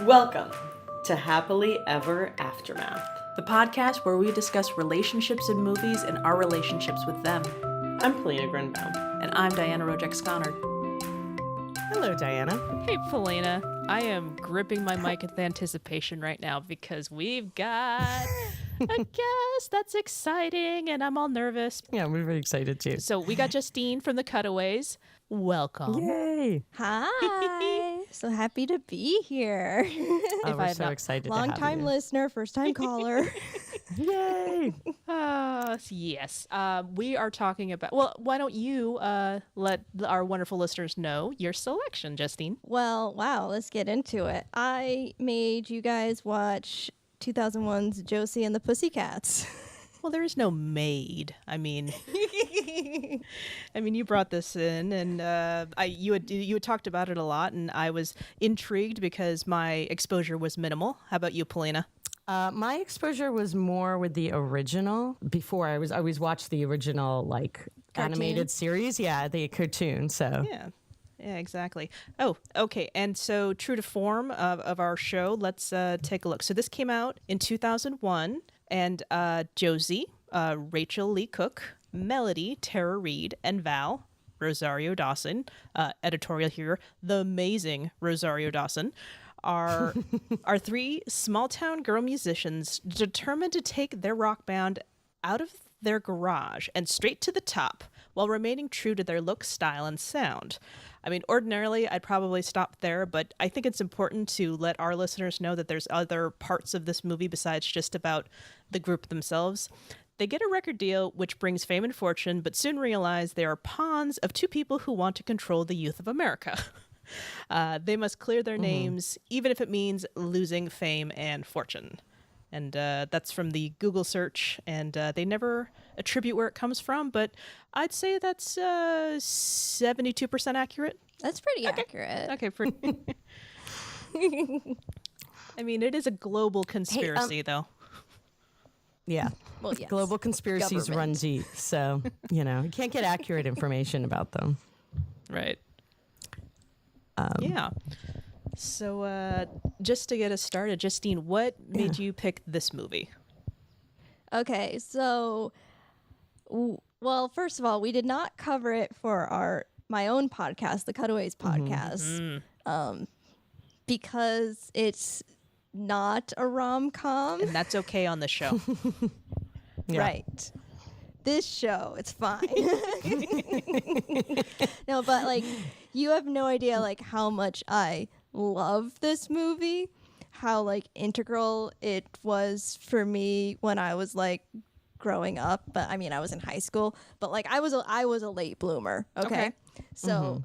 Welcome to Happily Ever Aftermath, the podcast where we discuss relationships in movies and our relationships with them. I'm Polina Grunbaum. And I'm Diana Rojek-Sconard. Hello, Diana. Hey, Polina. I am gripping my mic with anticipation right now because we've got a guest that's exciting and I'm all nervous. Yeah, we're very excited too. So we got Justine from the Cutaways. Welcome. Yay! Hi. So happy to be here. We're so excited to have Long-time you. listener, first-time caller. Yay! Yes. We are talking about, well, why don't you let our wonderful listeners know your selection, Justine? Well, wow, let's get into it. I made you guys watch 2001's Josie and the Pussycats. Well, there is no maid. I mean, you brought this in, and you had talked about it a lot, and I was intrigued because my exposure was minimal. How about you, Polina? My exposure was more with the original. Before I always watched the original animated series. Yeah, the cartoon. So Yeah, exactly. Oh, okay. And so, true to form of our show, let's take a look. So this came out in 2001, and Josie, Rachael Leigh Cook, Melody, Tara Reid, and Val, Rosario Dawson, editorial here, the amazing Rosario Dawson, are three small-town girl musicians determined to take their rock band out of their garage and straight to the top while remaining true to their look, style, and sound. I mean, ordinarily, I'd probably stop there, but I think it's important to let our listeners know that there's other parts of this movie besides just about the group themselves. They get a record deal, which brings fame and fortune, but soon realize they are pawns of two people who want to control the youth of America. They must clear their names, even if it means losing fame and fortune. And that's from the Google search, and they never attribute where it comes from, but I'd say that's 72% accurate. That's pretty accurate. Okay, pretty. I mean, it is a global conspiracy, though. yeah. Well, yes. Global conspiracies run Government. deep. So, you can't get accurate information about them. Right. Yeah. So just to get us started, Justine, what made you pick this movie? Okay, so, well, first of all, we did not cover it for my own podcast, the Cutaways Podcast, because it's not a rom-com. And that's okay on the show. Yeah. Right. This show, it's fine. No, but you have no idea how much I love this movie, how integral it was for me when I was growing up. But I mean, I was in high school, but I was a late bloomer. Okay. So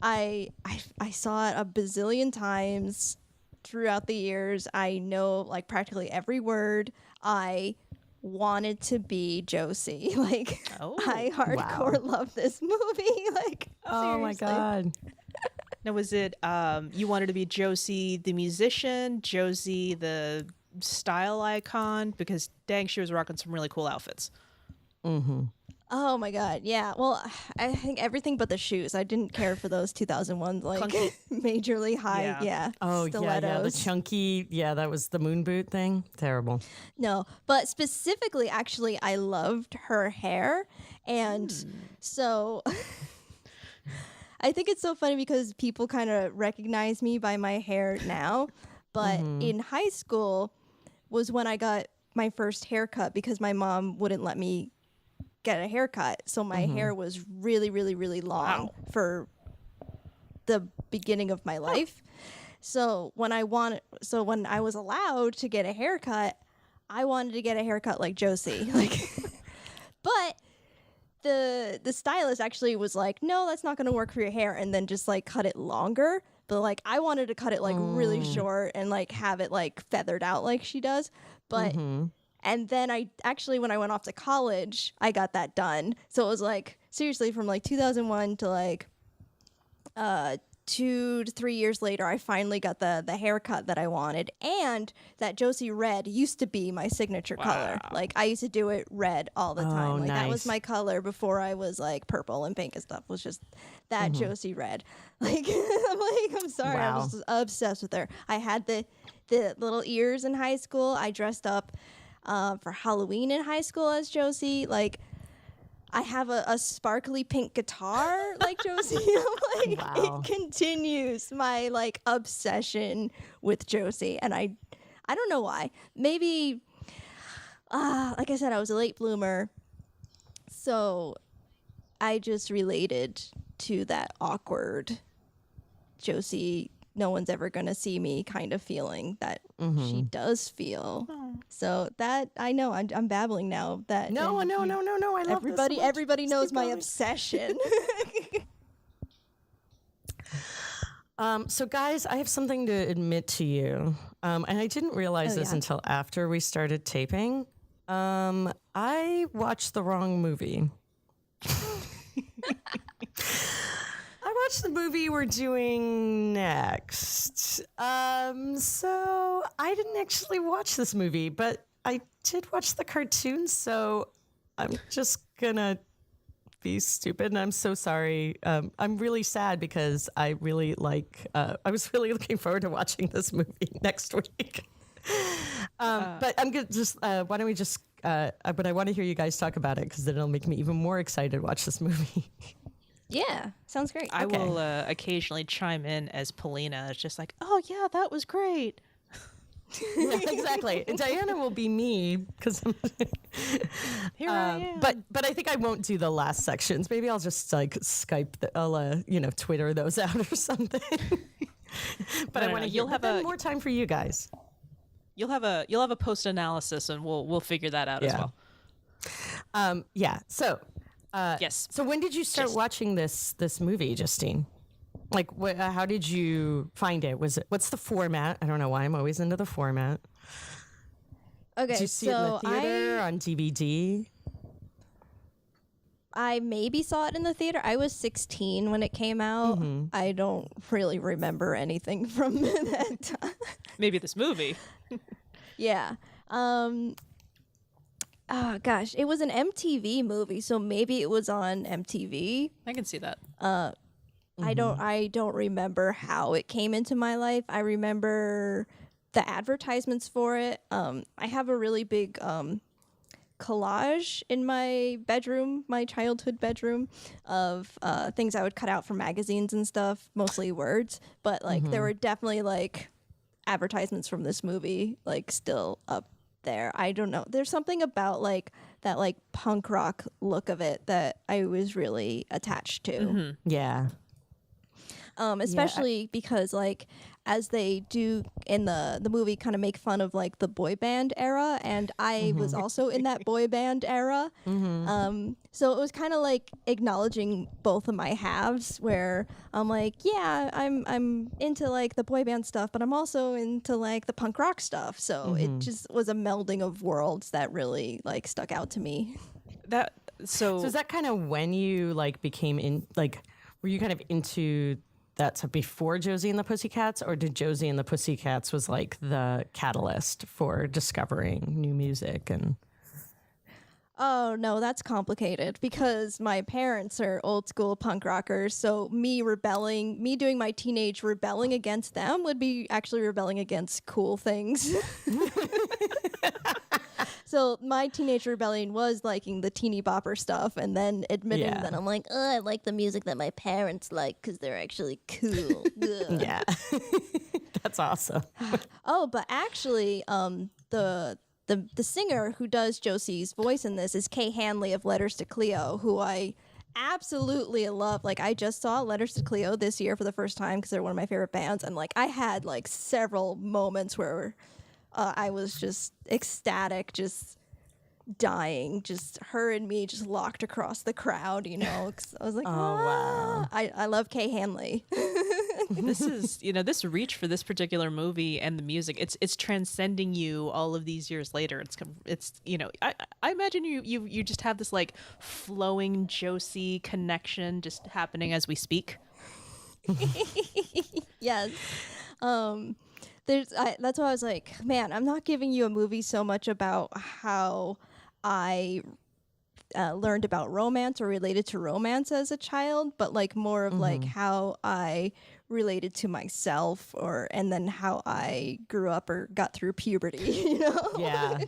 I saw it a bazillion times throughout the years. I know practically every word. I wanted to be Josie. I hardcore love this movie. Oh my seriously. God. Now, was it you wanted to be Josie the musician, Josie the style icon? Because dang, she was rocking some really cool outfits. Oh my God, yeah. Well, I think everything but the shoes. I didn't care for those 2001 Clunky. majorly high, yeah. Oh, stilettos. yeah. The chunky, that was the moon boot thing. Terrible. No, but specifically, actually, I loved her hair. And so I think it's so funny because people kind of recognize me by my hair now. But in high school was when I got my first haircut because my mom wouldn't let me get a haircut. So my hair was really, really, really long for the beginning of my life. So when I was allowed to get a haircut, I wanted to get a haircut like Josie. But the stylist actually was like, no, that's not going to work for your hair, and then just cut it longer. But I wanted to cut it really short and have it feathered out like she does. But and then when I went off to college, I got that done. So it was seriously from 2001 to 2 to 3 years later, I finally got the haircut that I wanted, and that Josie red used to be my signature color. Like, I used to do it red all the time. Like, that was nice. my color before I was like purple and pink and stuff. Was just that Josie red. Like, I'm sorry, I was just obsessed with her. I had the little ears in high school. I dressed up for Halloween in high school as Josie. Like, I have a sparkly pink guitar like Josie. Like, Wow. it continues my like obsession with Josie, and I don't know why. Maybe, like I said, I was a late bloomer, so I just related to that awkward Josie, no one's ever going to see me kind of feeling that she does feel. So that, I know, I'm babbling now. That No. I love everybody, this so much. everybody Just knows keep my going. obsession. So guys, I have something to admit to you. And I didn't realize this until after we started taping. I watched the wrong movie. I watched the movie we're doing next. So I didn't actually watch this movie, but I did watch the cartoon, so I'm just gonna be stupid, and I'm so sorry. I'm really sad because I really I was really looking forward to watching this movie next week. But I'm gonna just, why don't we just, but I want to hear you guys talk about it because then it'll make me even more excited to watch this movie. Yeah, sounds great. I will occasionally chime in as Paulina. It's just like, oh yeah, that was great. Yeah, exactly. And Diana will be me because Here I am. but I think I won't do the last sections. Maybe I'll just like Skype, I'll Twitter those out or something. But I want to. You'll have more time for you guys. You'll have a post analysis, and we'll figure that out as well. Yeah. So. Yes. So when did you start watching this movie, Justine? Like, how did you find it? What's the format? I don't know why I'm always into the format. Okay, Did you see it in the theater, on DVD? I maybe saw it in the theater. I was 16 when it came out. I don't really remember anything from that time. Maybe this movie. Yeah. Oh gosh, it was an MTV movie, so maybe it was on MTV. I can see that. I don't remember how it came into my life. I remember the advertisements for it. I have a really big collage in my bedroom, my childhood bedroom, of things I would cut out from magazines and stuff, mostly words, but like there were definitely like advertisements from this movie like still up there. I don't know. There's something about like that like punk rock look of it that I was really attached to. Yeah. Especially because like as they do in the movie kind of make fun of like the boy band era, and I was also in that boy band era. So it was kind of like acknowledging both of my halves, where I'm like, yeah, I'm into like the boy band stuff, but I'm also into like the punk rock stuff. So it just was a melding of worlds that really like stuck out to me. So is that kind of when you like became in, like, were you kind of into that stuff before Josie and the Pussycats, or did Josie and the Pussycats was like the catalyst for discovering new music? And oh no, that's complicated because my parents are old school punk rockers. So me doing my teenage rebelling against them would be actually rebelling against cool things. So my teenage rebellion was liking the teeny bopper stuff, and then admitting that I'm like, oh, I like the music that my parents like because they're actually cool. yeah, that's awesome. Oh, but actually, the singer who does Josie's voice in this is Kay Hanley of Letters to Cleo, who I absolutely love. Like, I just saw Letters to Cleo this year for the first time because they're one of my favorite bands, and like I had like several moments where I was just ecstatic, just dying, just her and me just locked across the crowd, you know. 'Cause I was like, wow. I love Kay Hanley. This is, this reach for this particular movie and the music, it's transcending you all of these years later. It's I imagine you just have this like flowing Josie connection just happening as we speak. Yes. That's why I was like, man, I'm not giving you a movie so much about how I learned about romance or related to romance as a child, but like more of like how I related to myself and then how I grew up or got through puberty, you know? Yeah.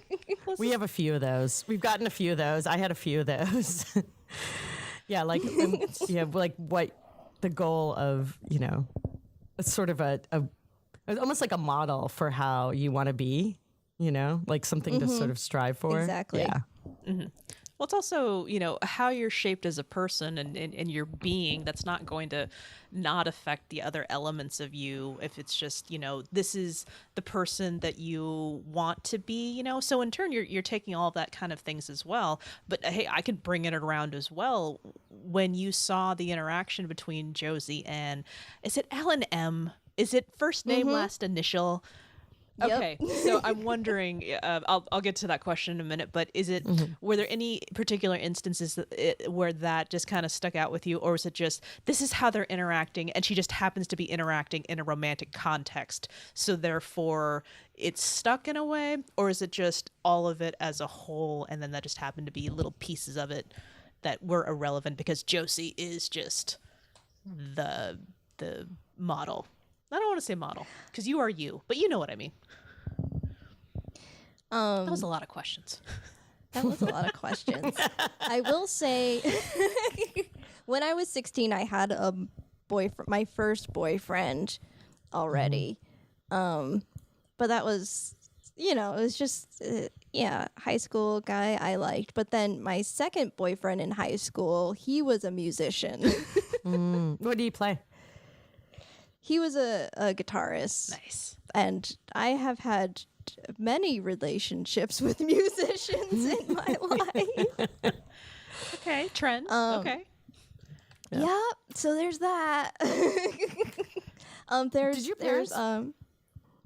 We have a few of those. We've gotten a few of those. I had a few of those. Yeah, like like what the goal of, you know, it's sort of a almost like a model for how you want to be, you know, like something to sort of strive for. Exactly. Yeah. Well, it's also, you know, how you're shaped as a person and your being that's not going to not affect the other elements of you if it's just, you know, this is the person that you want to be, you know. So in turn, you're taking all of that kind of things as well. But hey, I could bring it around as well. When you saw the interaction between Josie and, is it Ellen M? Is it first name, last initial? Yep. Okay, so I'm wondering, I'll get to that question in a minute, but were there any particular instances where that just kind of stuck out with you, or was it just, this is how they're interacting, and she just happens to be interacting in a romantic context, so therefore it's stuck in a way, or is it just all of it as a whole, and then that just happened to be little pieces of it that were irrelevant because Josie is just the model? I don't want to say model because you are you, but you know what I mean. That was a lot of questions. That was a lot of questions. I will say, when I was 16, I had a boyfriend, my first boyfriend already. But that was, you know, it was just, high school guy I liked. But then my second boyfriend in high school, he was a musician. What do you play? He was a guitarist. Nice. And I have had many relationships with musicians in my life. Okay, trend. Okay. Yeah. So there's that.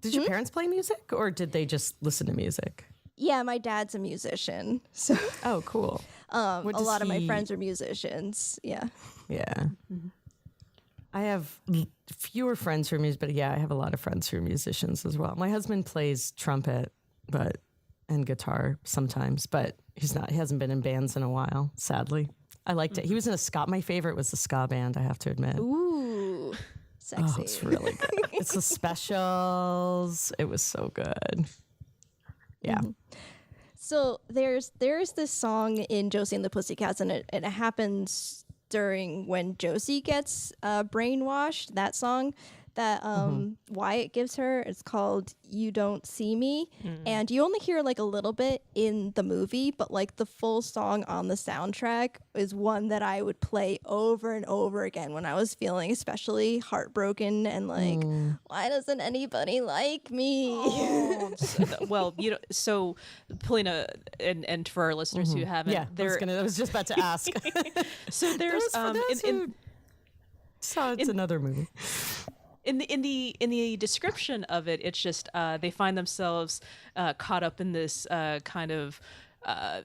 Did your parents play music, or did they just listen to music? Yeah, my dad's a musician. So Oh, cool. a lot of my friends are musicians. Yeah. Yeah. I have fewer friends who are musicians, but yeah, I have a lot of friends who are musicians as well. My husband plays trumpet, and guitar sometimes, but he hasn't been in bands in a while, sadly. I liked it. He was in a ska. My favorite was the ska band, I have to admit. Ooh, sexy. Oh, it's really good. It's the Specials. It was so good. Yeah. So there's this song in Josie and the Pussycats, and it happens during when Josie gets brainwashed. That song that Wyatt gives her, it's called "You Don't See Me," and you only hear like a little bit in the movie, but like the full song on the soundtrack is one that I would play over and over again when I was feeling especially heartbroken and like, why doesn't anybody like me? Well, you know, so Polina, and for our listeners who haven't, I was just about to ask. So there's it's another movie. In the description of it, it's just they find themselves caught up in this kind of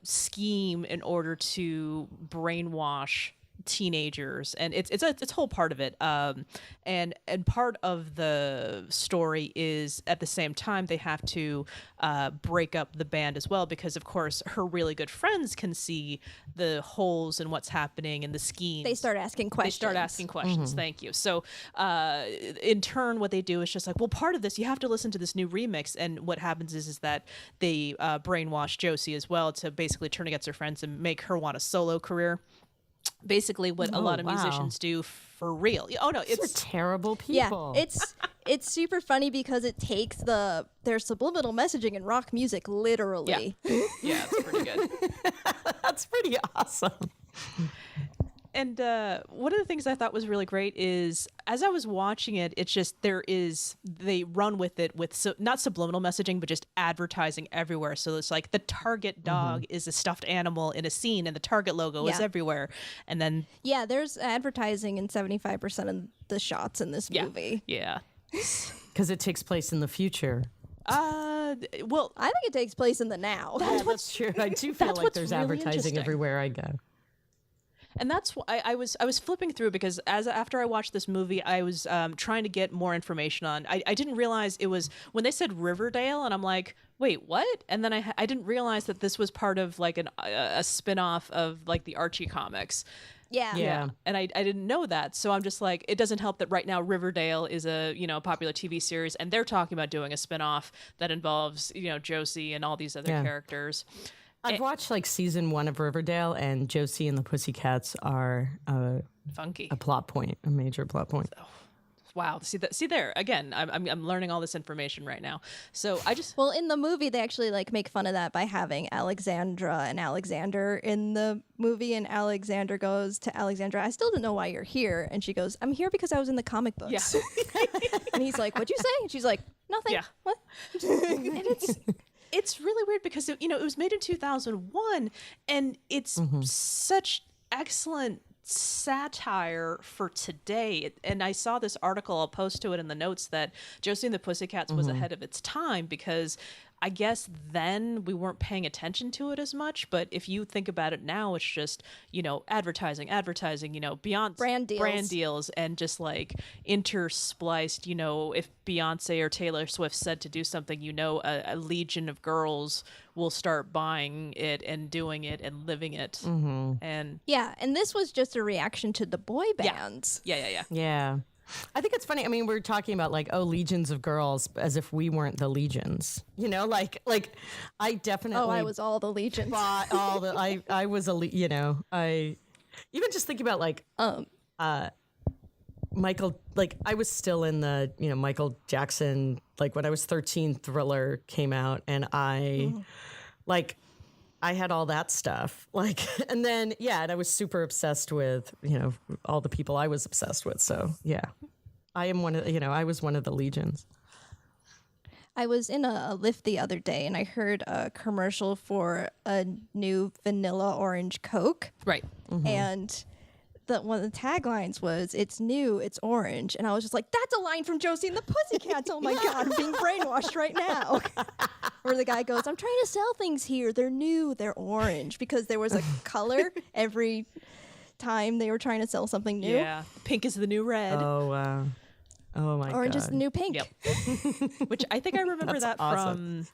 scheme in order to brainwash teenagers, and it's a whole part of it, and part of the story is at the same time they have to break up the band as well, because of course her really good friends can see the holes in what's happening and the schemes. They start asking questions. Thank you. So in turn what they do is just like, well, part of this you have to listen to this new remix, and what happens is that they brainwash Josie as well to basically turn against her friends and make her want a solo career. Basically what a lot of musicians do for real. Oh no, These are terrible people. Yeah, it's super funny because it takes their subliminal messaging in rock music literally. Yeah, it's pretty good. That's pretty awesome. And one of the things I thought was really great is, as I was watching it, it's just they run with it with not subliminal messaging, but just advertising everywhere. So it's like the Target dog is a stuffed animal in a scene, and the Target logo is everywhere. And then there's advertising in 75% of the shots in this movie. Yeah, because it takes place in the future. Well, I think it takes place in the now. That's true. I do feel like there's really advertising interesting. everywhere I go. And that's why I was flipping through because after I watched this movie, I was trying to get more information on. I didn't realize it was when they said Riverdale, and I'm like, wait, what? And then I didn't realize that this was part of like a spin-off of like the Archie comics. Yeah. And I didn't know that. So I'm just like, it doesn't help that right now Riverdale is a, popular TV series and they're talking about doing a spinoff that involves, Josie and all these other characters. I've watched like season 1 of Riverdale, and Josie and the Pussycats are funky. a plot point, a major plot point. Wow. See there again. I'm learning all this information right now. So well, in the movie they actually like make fun of that by having Alexandra and Alexander in the movie, and Alexander goes to Alexandra, I still don't know why you're here, and she goes, I'm here because I was in the comic books. Yeah. And he's like, what'd you say? And she's like, nothing. Yeah. What? And it's really weird because it was made in 2001 and it's such excellent satire for today. And I saw this article, I'll post to it in the notes, that Josie and the Pussycats was ahead of its time because I guess then we weren't paying attention to it as much, but if you think about it now, it's just, advertising, beyond brand deals and just like interspliced, if Beyonce or Taylor Swift said to do something, a legion of girls will start buying it and doing it and living it. And and this was just a reaction to the boy bands. Yeah. I think it's funny. I mean, we're talking about like, legions of girls as if we weren't the legions, like I definitely. Oh, I was all the legions. All the, I was I even just thinking about like, Michael, like I was still in the, Michael Jackson, like when I was 13, Thriller came out, and I had all that stuff, like, and then, and I was super obsessed with, all the people I was obsessed with. So I am one of, I was one of the legions. I was in a lift the other day and I heard a commercial for a new vanilla orange Coke. right. And one of the taglines was, it's new, it's orange. And I was just like, that's a line from Josie and the Pussycats. Oh my God, I'm being brainwashed right now. Where the guy goes, I'm trying to sell things here. They're new, they're orange. Because there was a color every time they were trying to sell something new. Yeah. Pink is the new red. Oh, wow. Oh my God. Orange is the new pink. Yep. Which I think I remember that awesome. from...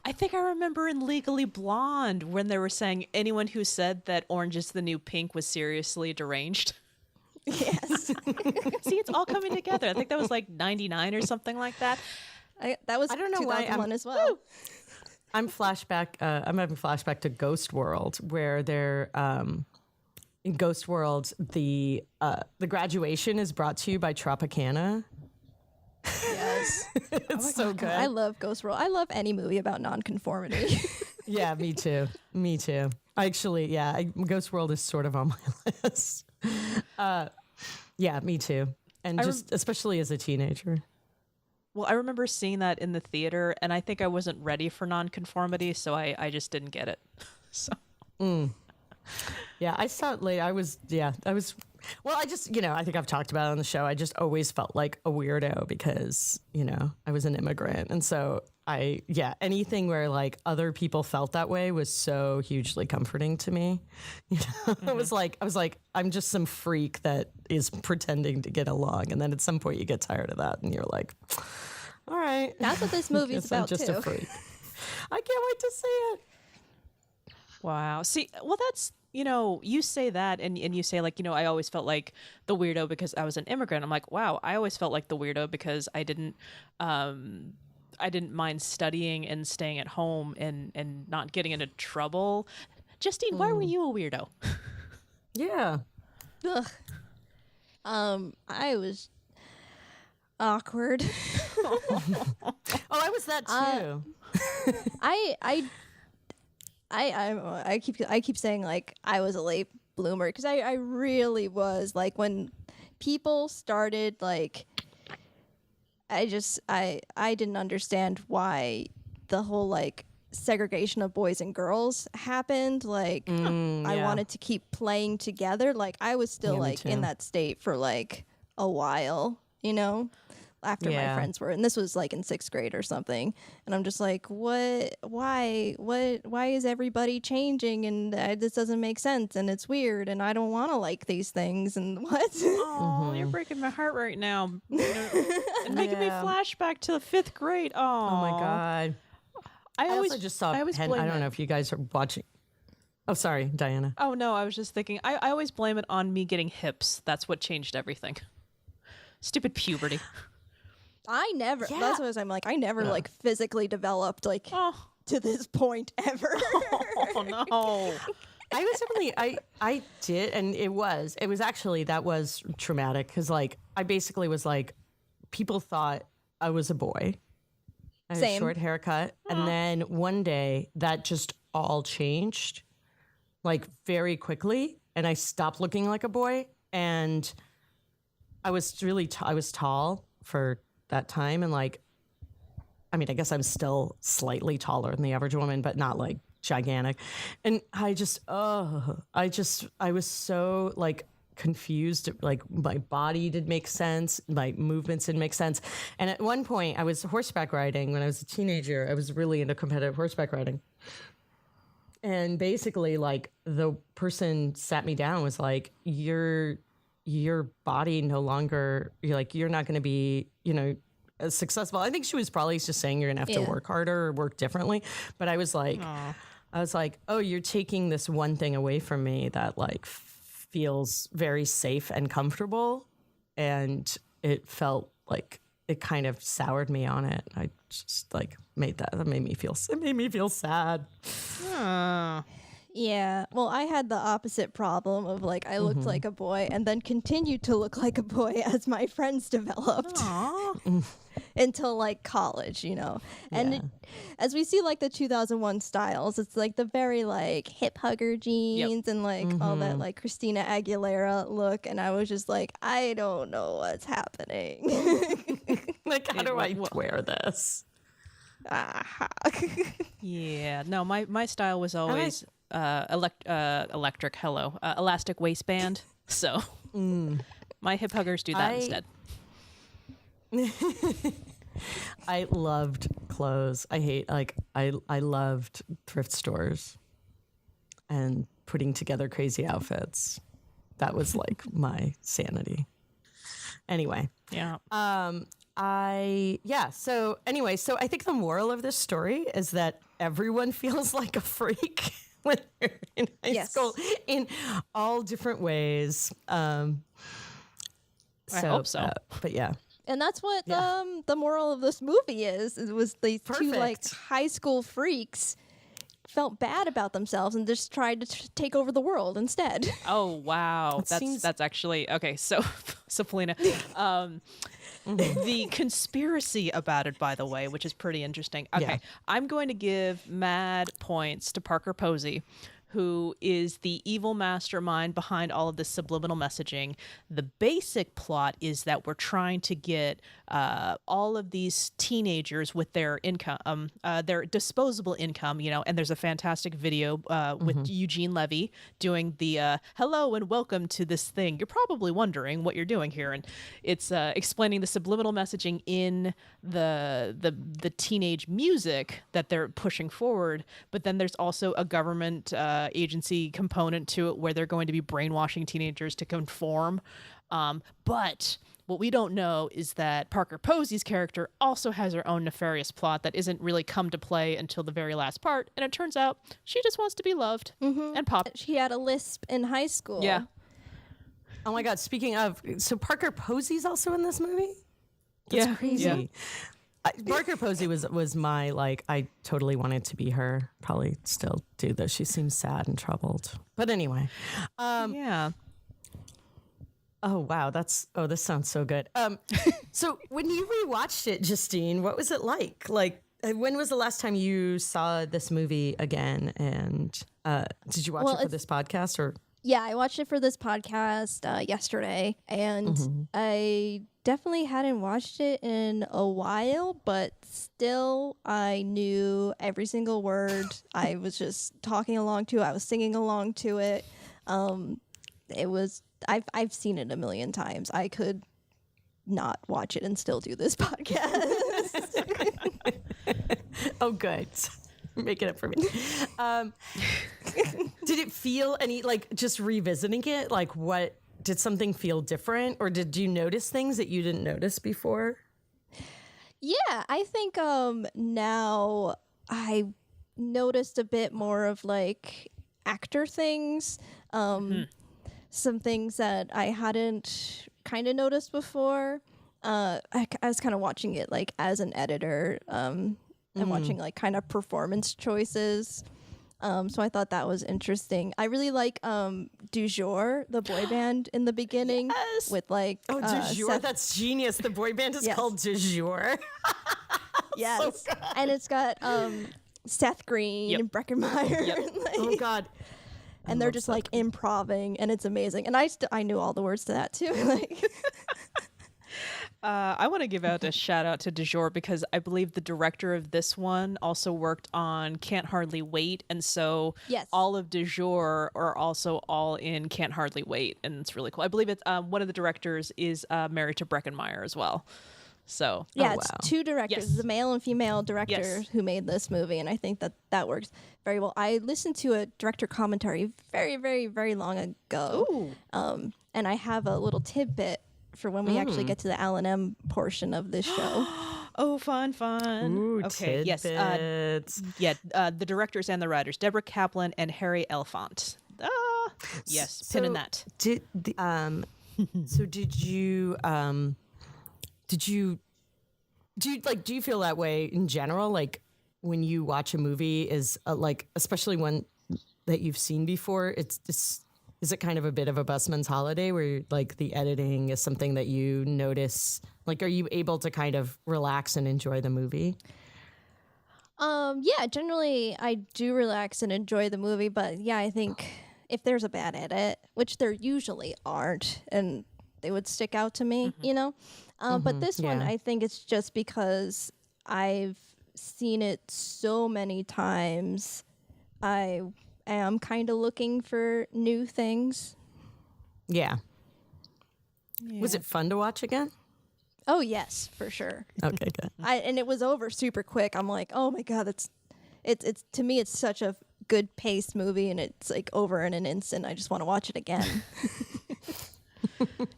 I think I remember in Legally Blonde when they were saying anyone who said that orange is the new pink was seriously deranged. Yes. See, it's all coming together. I think that was like 99 or something like that. That was I don't know 2001 why as well. I'm having flashback to Ghost World, where they're in Ghost World, the graduation is brought to you by Tropicana. Yes. It's so good. I love Ghost World. I love any movie about nonconformity. Yeah, me too. Me too. Actually, Ghost World is sort of on my list. Yeah, me too. And especially as a teenager. Well, I remember seeing that in the theater, and I think I wasn't ready for nonconformity, so I just didn't get it. So. Yeah, I saw it late. Well, I just, I think I've talked about it on the show. I just always felt like a weirdo because, I was an immigrant. And so anything where like other people felt that way was so hugely comforting to me. I was like, I'm just some freak that is pretending to get along. And then at some point you get tired of that and you're like, all right. That's what this movie's about, I'm just too. a freak. I can't wait to see it. Wow. See, well, that's, you say that and you say like, I always felt like the weirdo because I was an immigrant. I'm like, wow, I always felt like the weirdo because I didn't mind studying and staying at home and not getting into trouble. Justine, why were you a weirdo? Yeah. Ugh. I was awkward. I was that too. I keep saying like I was a late bloomer because I really was, like, when people started like I didn't understand why the whole like segregation of boys and girls happened. Like I wanted to keep playing together. Like I was still like in that state for like a while, after my friends were, and this was like in 6th grade or something. And I'm just like, why is everybody changing? And this doesn't make sense, and it's weird, and I don't want to like these things. And what? Oh, you're breaking my heart right now. And making me flashback to 5th grade. Oh my God. I also just saw I don't know if you guys are watching. Oh, sorry, Diana. Oh, no, I was just thinking, I always blame it on me getting hips. That's what changed everything. Stupid puberty. I never, that's what I'm like, I never like physically developed like to this point ever. Oh, no. I was definitely, I did, and it was actually, that was traumatic, because like, I basically was like, people thought I was a boy. I had a short haircut, and then one day that just all changed, like very quickly, and I stopped looking like a boy, and I was really, I was tall for that time, and like, I mean, I guess I'm still slightly taller than the average woman, but not like gigantic. And I was so like confused, like my body didn't make sense, my movements didn't make sense. And at one point I was horseback riding when I was a teenager. I was really into competitive horseback riding. And basically like the person sat me down, was like, your body no longer, you're not going to be, successful. I think she was probably just saying you're going to have to work harder or work differently. But I was like, oh, you're taking this one thing away from me that like feels very safe and comfortable. And it felt like it kind of soured me on it. I just like that made me feel sad. Yeah, well, I had the opposite problem of like I looked like a boy and then continued to look like a boy as my friends developed until like college, And as we see like the 2001 styles, it's like the very like hip hugger jeans and like all that like Christina Aguilera look, and I was just like, I don't know what's happening. Like, how do I wear this? Yeah, no, my style was always elastic waistband. So my hip huggers do that instead. I loved clothes. I loved thrift stores and putting together crazy outfits. That was like my sanity. Anyway. Yeah. So I think the moral of this story is that everyone feels like a freak when they're in high school in all different ways. I hope so. But yeah. And that's what the moral of this movie is. It was these two like high school freaks felt bad about themselves and just tried to take over the world instead. Oh wow, that's actually okay. So Polina, the conspiracy about it, by the way, which is pretty interesting. Okay, I'm going to give mad points to Parker Posey, who is the evil mastermind behind all of this subliminal messaging. The basic plot is that we're trying to get all of these teenagers with their income, their disposable income, and there's a fantastic video with Eugene Levy doing the hello and welcome to this thing. You're probably wondering what you're doing here. And it's explaining the subliminal messaging in the teenage music that they're pushing forward. But then there's also a government agency component to it where they're going to be brainwashing teenagers to conform. But what we don't know is that Parker Posey's character also has her own nefarious plot that isn't really come to play until the very last part. And it turns out she just wants to be loved and pop. She had a lisp in high school. Yeah. Oh my God. Speaking of, so Parker Posey's also in this movie? That's crazy. Yeah. Parker Posey was my, like, I totally wanted to be her. Probably still do, though. She seems sad and troubled. But anyway. Yeah. Oh, wow. This sounds so good. So when you rewatched it, Justine, what was it like? Like, when was the last time you saw this movie again? And did you watch it for this podcast or? Yeah, I watched it for this podcast yesterday, and I definitely hadn't watched it in a while, but still I knew every single word. I was just talking along to it. I was singing along to it. It was I've seen it a million times. I could not watch it and still do this podcast. Oh, good. Make it up for me. Did it feel any, like, just revisiting it? Like, what, did something feel different? Or did you notice things that you didn't notice before? Yeah, I think now I noticed a bit more of like actor things, some things that I hadn't kind of noticed before. I was kind of watching it like as an editor and watching like kind of performance choices. So I thought that was interesting. I really like Du Jour, the boy band in the beginning. Yes. With like Du Jour, Seth. that's genius. The boy band is called Du Jour. Yes, and it's got Seth Green and Breckin Meyer. Like, Oh, God. and they're just like improving, and it's amazing. And I knew all the words to that too. Like, I want to give out a shout out to Du Jour because I believe the director of this one also worked on Can't Hardly Wait, and so Yes. all of Du Jour are also all in Can't Hardly Wait, and it's really cool. I believe it's one of the directors is married to Breckin Meyer as well. So yeah, it's two directors, Yes. the male and female director Yes. who made this movie, and I think that works very well. I listened to a director commentary very, very, very long ago, and I have a little tidbit for when we actually get to the L&M portion of this show. oh, fun. Ooh, Okay, yes. tidbits. The directors and the writers, Deborah Kaplan and Harry Elfont. Yes, pin in that. So did you do you feel that way in general? Like when you watch a movie, is like, especially one that you've seen before, is it kind of a bit of a busman's holiday where like the editing is something that you notice? Like, are you able to kind of relax and enjoy the movie? Yeah, generally I do relax and enjoy the movie, but yeah, I think if there's a bad edit, which there usually aren't, and they would stick out to me, you know? But this one, I think it's just because I've seen it so many times. I am kind of looking for new things. Yeah. Was it fun to watch again? Oh, yes, for sure. Okay, good. And it was over super quick. I'm like, oh my God, it's to me, it's such a good paced movie, and it's like over in an instant. I just want to watch it again.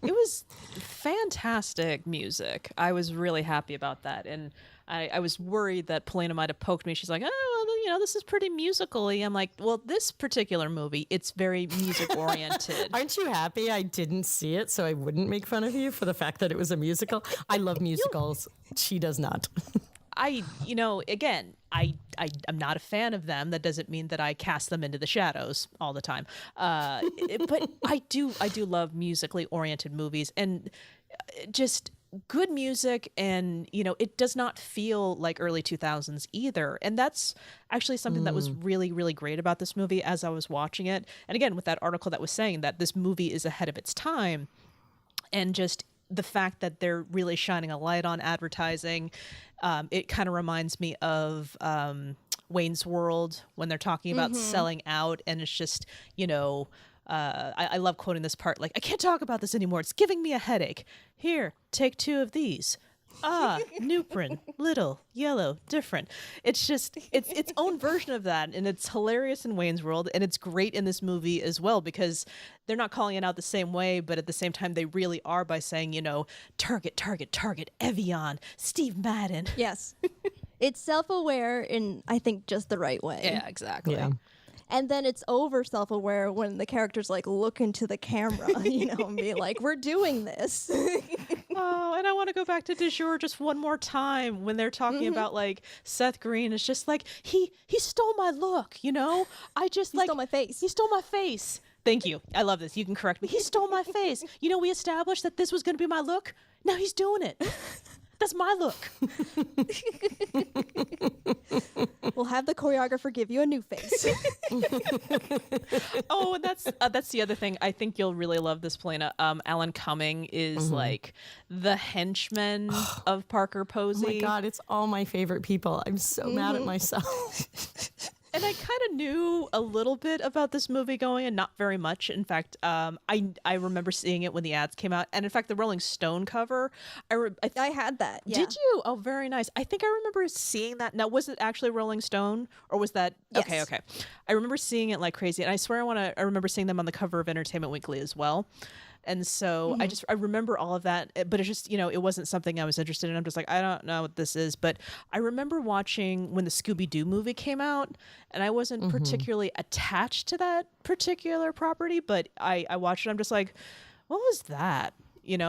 It was fantastic music. I was really happy about that. And I was worried that Polina might have poked me. She's like, oh, well, you know, this is pretty musical-y. I'm like, well, this particular movie, it's very music-oriented. Aren't you happy I didn't see it so I wouldn't make fun of you for the fact that it was a musical? I love musicals. She does not. Again, I'm not a fan of them. That doesn't mean that I cast them into the shadows all the time. But I do love musically oriented movies, and just good music, and it does not feel like early 2000s either. And that's actually something that was really, really great about this movie as I was watching it. And again, with that article that was saying that this movie is ahead of its time, and just the fact that they're really shining a light on advertising, it kind of reminds me of Wayne's World when they're talking about selling out, and it's just, I love quoting this part, like, I can't talk about this anymore. It's giving me a headache. Here, take 2 of these. Nuprin, little, yellow, different. It's just, it's its own version of that, and it's hilarious in Wayne's World, and it's great in this movie as well, because they're not calling it out the same way, but at the same time, they really are by saying, Target, Evian, Steve Madden. Yes. It's self-aware in, I think, just the right way. Yeah, exactly. Yeah. And then it's over self-aware when the characters like look into the camera, and be like, we're doing this. Oh, and I want to go back to Du Jour just one more time when they're talking about like Seth Green. It's just like, he stole my look, I just He stole my face. He stole my face. Thank you. I love this. You can correct me. He stole my face. We established that this was going to be my look. Now he's doing it. That's my look. We'll have the choreographer give you a new face. Oh, and that's the other thing. I think you'll really love this, Polina. Alan Cumming is like the henchman of Parker Posey. Oh my God, it's all my favorite people. I'm so mad at myself. And I kind of knew a little bit about this movie going, and not very much. In fact, I remember seeing it when the ads came out, and in fact, the Rolling Stone cover, I had that. Yeah. Did you? Oh, very nice. I think I remember seeing that. Now, was it actually Rolling Stone, or was that? Yes. Okay. I remember seeing it like crazy, and I swear I remember seeing them on the cover of Entertainment Weekly as well. And so I remember all of that, but it's just, it wasn't something I was interested in. I'm just like, I don't know what this is. But I remember watching when the Scooby-Doo movie came out, and I wasn't particularly attached to that particular property, but I watched it. I'm just like, what was that?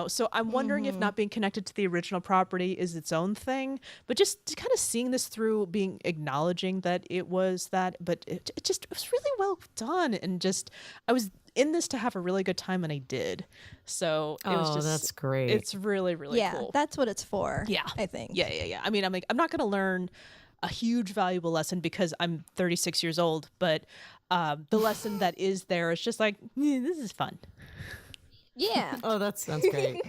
So I'm wondering if not being connected to the original property is its own thing, but just kind of seeing this through, acknowledging that it was that, but it was really well done. And just, I was in this to have a really good time, and I did. So it was just, that's great. It's really, really cool. Yeah, that's what it's for. Yeah. I think. Yeah. I mean, I'm not going to learn a huge valuable lesson because I'm 36 years old, but the lesson that is there is just like, this is fun. Yeah. Oh, that sounds great.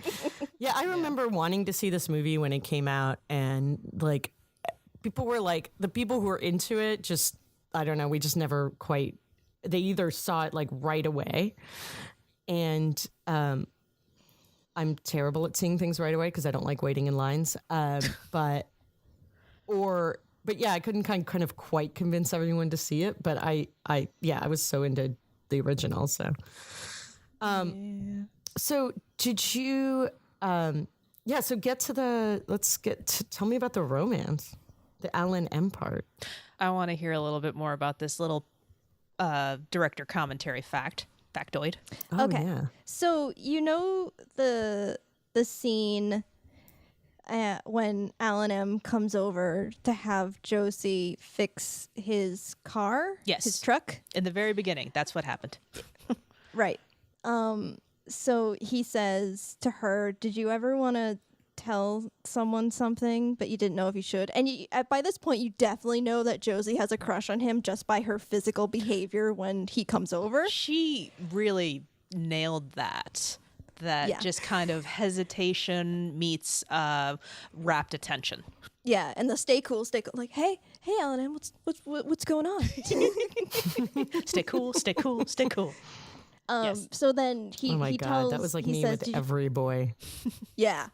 Yeah, I remember wanting to see this movie when it came out, and like people were like, the people who were into it, just, I don't know, we just never quite, they either saw it like right away, and I'm terrible at seeing things right away because I don't like waiting in lines. But yeah, I couldn't kind of quite convince everyone to see it, but I was so into the original, so. So did you, so tell me about the romance, the Alan M part. I want to hear a little bit more about this little director commentary factoid. Oh, Okay. yeah. So the scene when Alan M comes over to have Josie fix his car, Yes. his truck. In the very beginning, that's what happened. Right. So he says to her, did you ever want to tell someone something, but you didn't know if you should? And by this point, you definitely know that Josie has a crush on him just by her physical behavior when he comes over. She really nailed that. Yeah. Just kind of hesitation meets rapt attention. Yeah, and the stay cool, like, hey, Alan M, what's going on? Stay cool, stay cool, stay cool. Yes. So then he Oh my he God, tells, that was like he me says, with every boy. Yeah.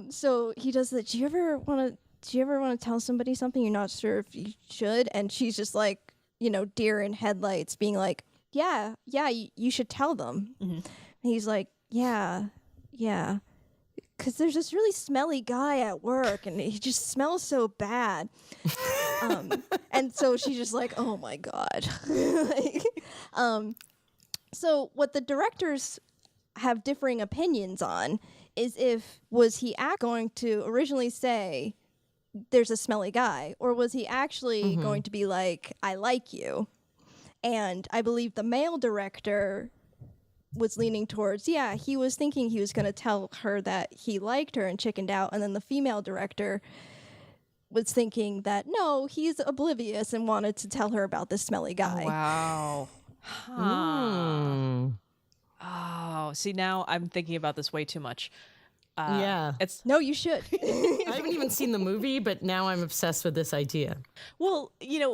So he does that. Do you ever want to tell somebody something you're not sure if you should? And she's just like, deer in headlights, being like, yeah, you should tell them. Mm-hmm. And he's like, yeah, because there's this really smelly guy at work, and he just smells so bad. And so she's just like, oh my God. So what the directors have differing opinions on is was he going to originally say there's a smelly guy, or was he actually going to be like, I like you? And I believe the male director was leaning towards, he was thinking he was going to tell her that he liked her and chickened out, and then the female director was thinking that no, he's oblivious and wanted to tell her about this smelly guy. Oh, wow. Oh, see, now I'm thinking about this way too much. Yeah. No, you should. I haven't even seen the movie, but now I'm obsessed with this idea. Well,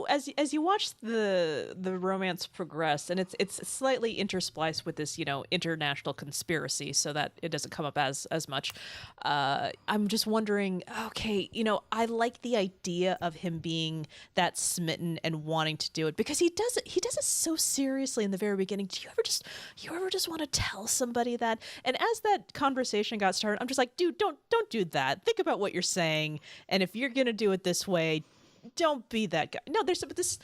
as you watch the romance progress, and it's slightly interspliced with this, international conspiracy, so that it doesn't come up as much. I'm just wondering, okay, I like the idea of him being that smitten and wanting to do it, because he does it so seriously in the very beginning. Do you ever just want to tell somebody that? And as that conversation got started, I'm just like, dude, don't do that. Think about what you're saying, and if you're gonna do it this way, don't be that guy. No, there's this.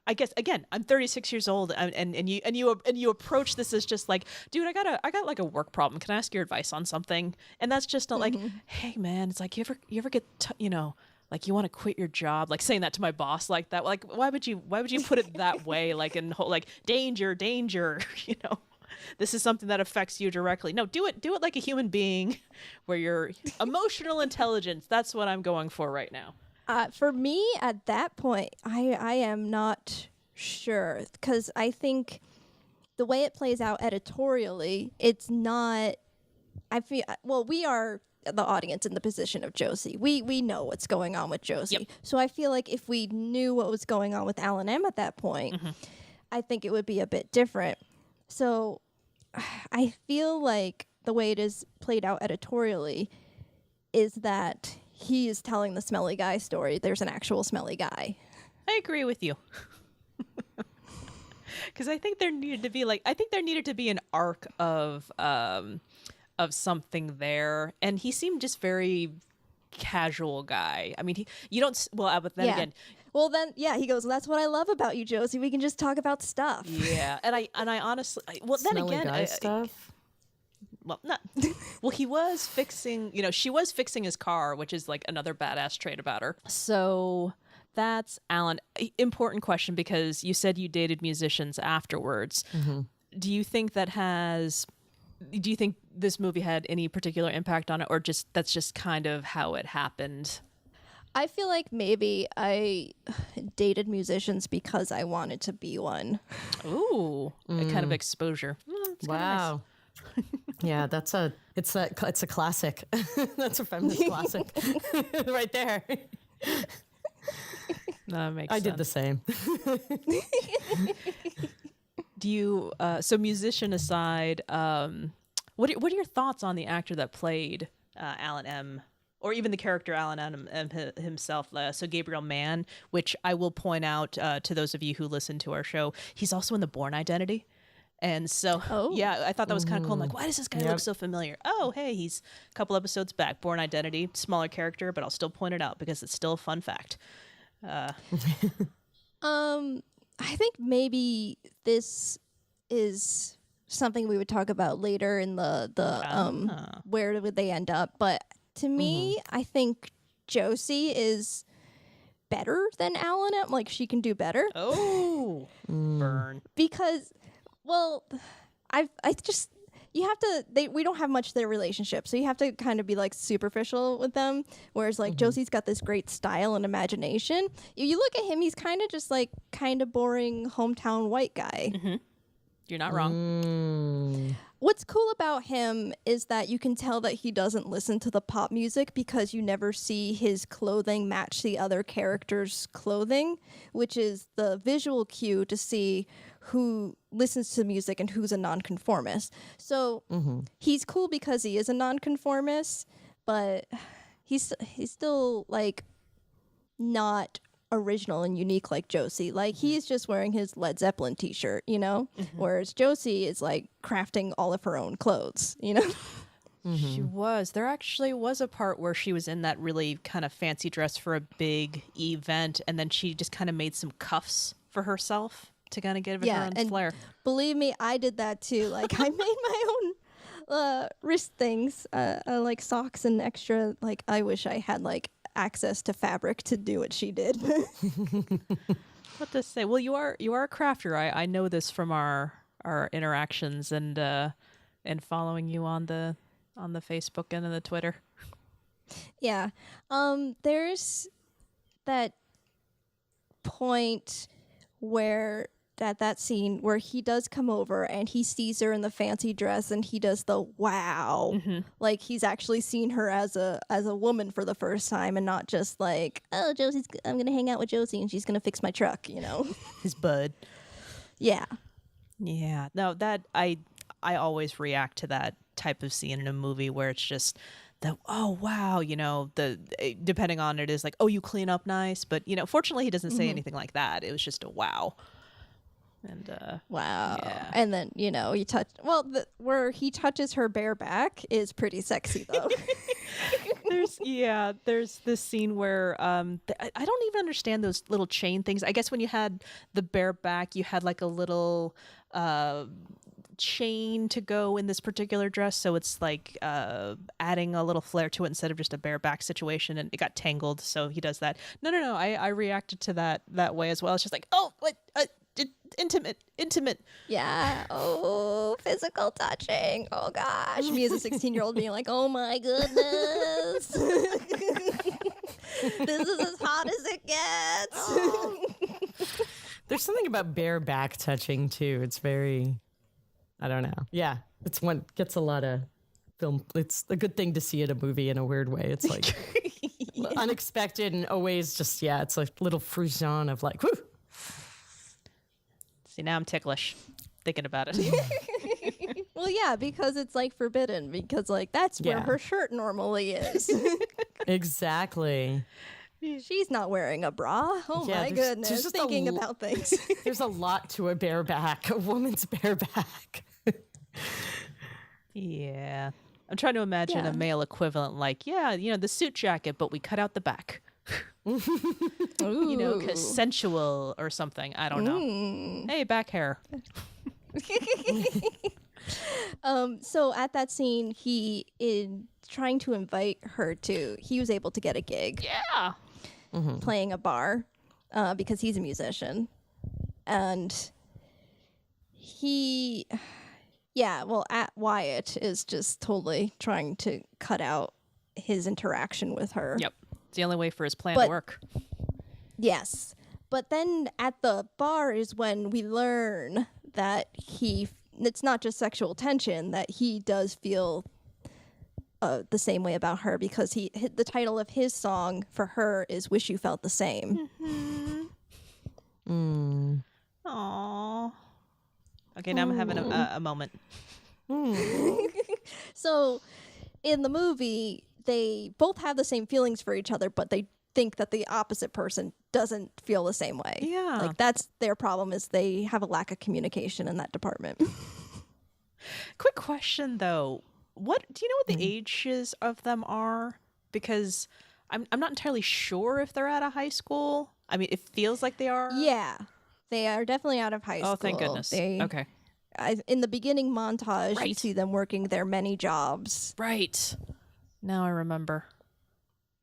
I guess again, I'm 36 years old, and you approach this as just like, dude, I got like a work problem. Can I ask your advice on something? And that's just not like, hey man, it's like you ever get like you want to quit your job, like saying that to my boss like that. Like why would you put it that way? Like like danger. This is something that affects you directly. No, do it like a human being, where your emotional intelligence. That's what I'm going for right now. For me, at that point, I am not sure, because I think the way it plays out editorially, it's not. I feel we are the audience in the position of Josie. We know what's going on with Josie. Yep. So I feel like if we knew what was going on with Alan M at that point, I think it would be a bit different. So I feel like the way it is played out editorially is that he is telling the smelly guy story. There's an actual smelly guy. I agree with you. Because I think there needed to be an arc of something there, and he seemed just very casual guy. I mean, but then again, well, then, he goes, that's what I love about you, Josie. We can just talk about stuff. yeah, and I honestly, Smelly guy stuff. Well, not. Well, he was fixing. She was fixing his car, which is like another badass trait about her. So that's Alan. Important question, because you said you dated musicians afterwards. Do you think this movie had any particular impact on it, or that's just kind of how it happened? I feel like maybe I dated musicians because I wanted to be one. Ooh, a kind of exposure. It's Wow. Yeah, it's a classic. That's a feminist classic right there. That makes I sense. did the same. Do you, so musician aside, what are your thoughts on the actor that played Alan M, or even the character Alan M himself? So Gabriel Mann, which I will point out to those of you who listen to our show, he's also in The Bourne Identity. And so, I thought that was kind of cool. I'm like, why does this guy look so familiar? Oh, hey, he's a couple episodes back. Bourne Identity, smaller character, but I'll still point it out because it's still a fun fact. I think maybe this is something we would talk about later in the where would they end up. But to me, I think Josie is better than Alan. Like, she can do better. Oh, burn. Because, well, you have to, we don't have much of their relationship, so you have to kind of be like superficial with them. Whereas like Josie's got this great style and imagination. You look at him, he's kind of just like kind of boring hometown white guy. You're not wrong. What's cool about him is that you can tell that he doesn't listen to the pop music because you never see his clothing match the other characters' clothing, which is the visual cue to see who listens to music and who's a nonconformist. So he's cool because he is a nonconformist, but he's still like not original and unique like Josie. Like, he's just wearing his Led Zeppelin t-shirt, whereas Josie is like crafting all of her own clothes, She was. There actually was a part where she was in that really kind of fancy dress for a big event, and then she just kind of made some cuffs for herself to kind of give it her own flair. Believe me, I did that too. Like, I made my own wrist things, like socks and extra. Like, I wish I had like access to fabric to do what she did. What to say? Well, you are a crafter. I know this from our interactions and following you on the Facebook and the Twitter. Yeah. There's that point where that scene where he does come over and he sees her in the fancy dress and he does the wow. Like, he's actually seen her as a woman for the first time and not just like, oh, I'm gonna hang out with Josie and she's gonna fix my truck, His bud. Yeah. Yeah. No, that I always react to that type of scene in a movie where it's just the, oh wow, depending on it is like, oh, you clean up nice, but fortunately he doesn't say anything like that. It was just a wow. And wow. Yeah. And then he touched where he touches her bare back is pretty sexy though. There's this scene where I don't even understand those little chain things. I guess when you had the bare back, you had like a little chain to go in this particular dress, so it's like adding a little flair to it instead of just a bare back situation, and it got tangled, so he does that. No, I reacted to that way as well. It's just like, oh, what, intimate. Yeah. Oh, physical touching. Oh gosh, me as a 16-year-old being like, oh my goodness. This is as hot as it gets. There's something about bare back touching too. It's very, I don't know. Yeah, it's one gets a lot of film. It's a good thing to see in a movie in a weird way. It's like unexpected and always just, it's a little frisson of like, whoo. See, now I'm ticklish thinking about it. Well, yeah, because it's like forbidden, because like that's where her shirt normally is. Exactly. She's not wearing a bra. Oh my goodness. Just thinking about things. There's a lot to a bare back, a woman's bare back. Yeah. I'm trying to imagine a male equivalent like, the suit jacket, but we cut out the back. Consensual or something. I don't know. Hey, back hair. So at that scene, he is trying to invite her he was able to get a gig. Yeah. Playing a bar because he's a musician. And Wyatt is just totally trying to cut out his interaction with her. Yep. It's the only way for his plan to work. Yes. But then at the bar is when we learn that it's not just sexual tension, that he does feel the same way about her, because the title of his song for her is "Wish You Felt the Same." Aww. Okay, now I'm having a moment. So in the movie, they both have the same feelings for each other, but they think that the opposite person doesn't feel the same way. Yeah. Like that's their problem, is they have a lack of communication in that department. Quick question though. Do you know what the ages of them are? Because I'm not entirely sure if they're out of high school. I mean, it feels like they are. Yeah. They are definitely out of high school. Oh, thank goodness. Okay. In the beginning montage, you Right. see them working their many jobs. Right. Now I remember.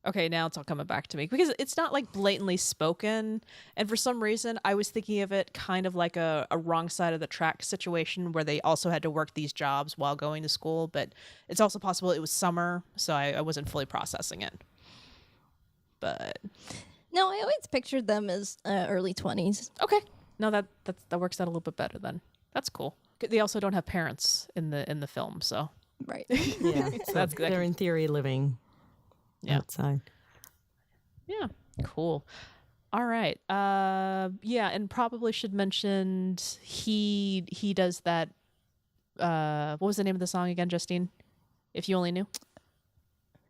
Okay, now it's all coming back to me, because it's not like blatantly spoken, and for some reason I was thinking of it kind of like a wrong side of the track situation where they also had to work these jobs while going to school, but it's also possible it was summer, so I wasn't fully processing it. But No, I always pictured them as early 20s. okay, no, that works out a little bit better then. That's cool. They also don't have parents in the film, so Right. Yeah, so That's good. they're in theory living outside. Yeah, cool. All right. And probably should mention he does that. What was the name of the song again, Justine? If you only knew.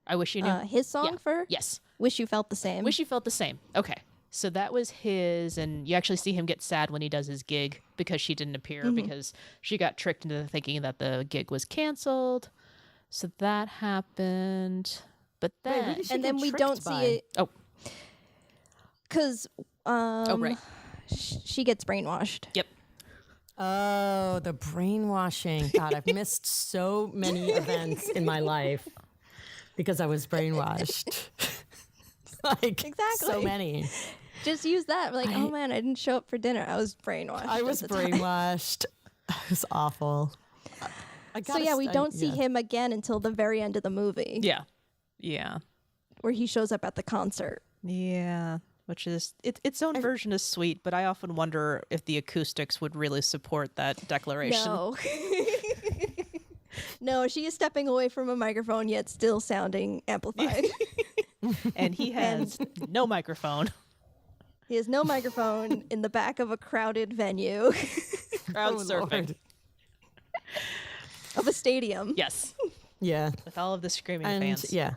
I wish you knew. His song for Yes. Wish You Felt the Same. Wish you felt the same. Okay. So that was his, and you actually see him get sad when he does his gig because she didn't appear because she got tricked into thinking that the gig was canceled. So that happened. But then, did she and get then we tricked don't by? see it oh, because right. she gets brainwashed. Yep. Oh, the brainwashing. God, I've missed so many events in my life because I was brainwashed. Like, Exactly. so many. Just use that. Like, oh man, I didn't show up for dinner. I was brainwashed. I was at the time. brainwashed. It was awful. So yeah, we don't see him again until the very end of the movie, Yeah. Yeah. where he shows up at the concert. Yeah. Which is its own version is sweet, but I often wonder if the acoustics would really support that declaration. No. No, she is stepping away from a microphone, yet still sounding amplified. And he has no microphone. He has no microphone in the back of a crowded venue Crowd Oh, surfing. Lord. of a stadium. Yes. Yeah. With all of the screaming And fans. yeah.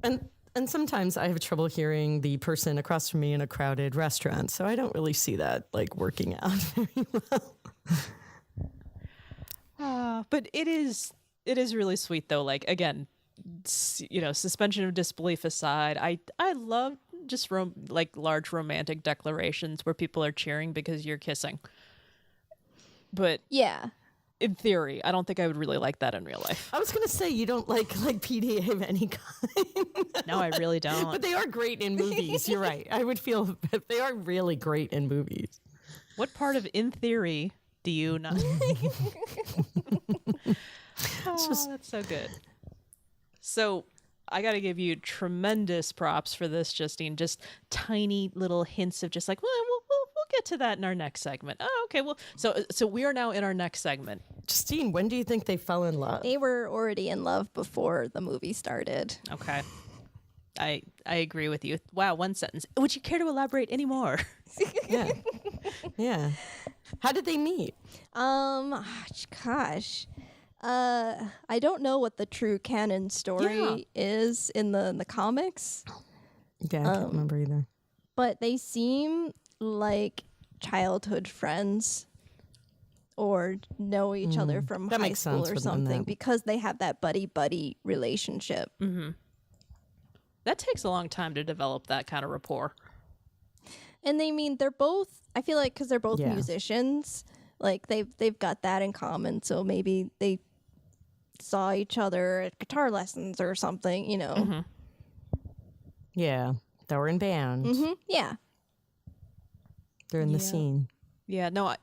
And sometimes I have trouble hearing the person across from me in a crowded restaurant, so I don't really see that like working out very well. But it is really sweet though. Like again, suspension of disbelief aside, I love just large romantic declarations where people are cheering because you're kissing. But Yeah. in theory, I don't think I would really like that in real life. I was gonna say you don't like PDA of any kind. No, I really don't. But they are great in movies. You're right. I would feel they are really great in movies. What part of in theory do you not? That's so good. So I got to give you tremendous props for this, Justine. Just tiny little hints of just like, well, we'll get to that in our next segment. Oh, okay. Well, so we are now in our next segment. Justine, when do you think they fell in love? They were already in love before the movie started. Okay. I agree with you. Wow, one sentence. Would you care to elaborate any more? Yeah. Yeah. How did they meet? Gosh. I don't know what the true canon story is in the comics. Yeah, I can't remember either. But they seem like childhood friends or know each other from That high makes school sense or with them, something that. because they have that buddy-buddy relationship. That takes a long time to develop that kind of rapport. And they mean they're both, I feel like because they're both Yeah. musicians, like they've got that in common. So maybe they saw each other at guitar lessons or something, you know. Yeah, they were in bands. Yeah. They're in the scene, Yeah, no,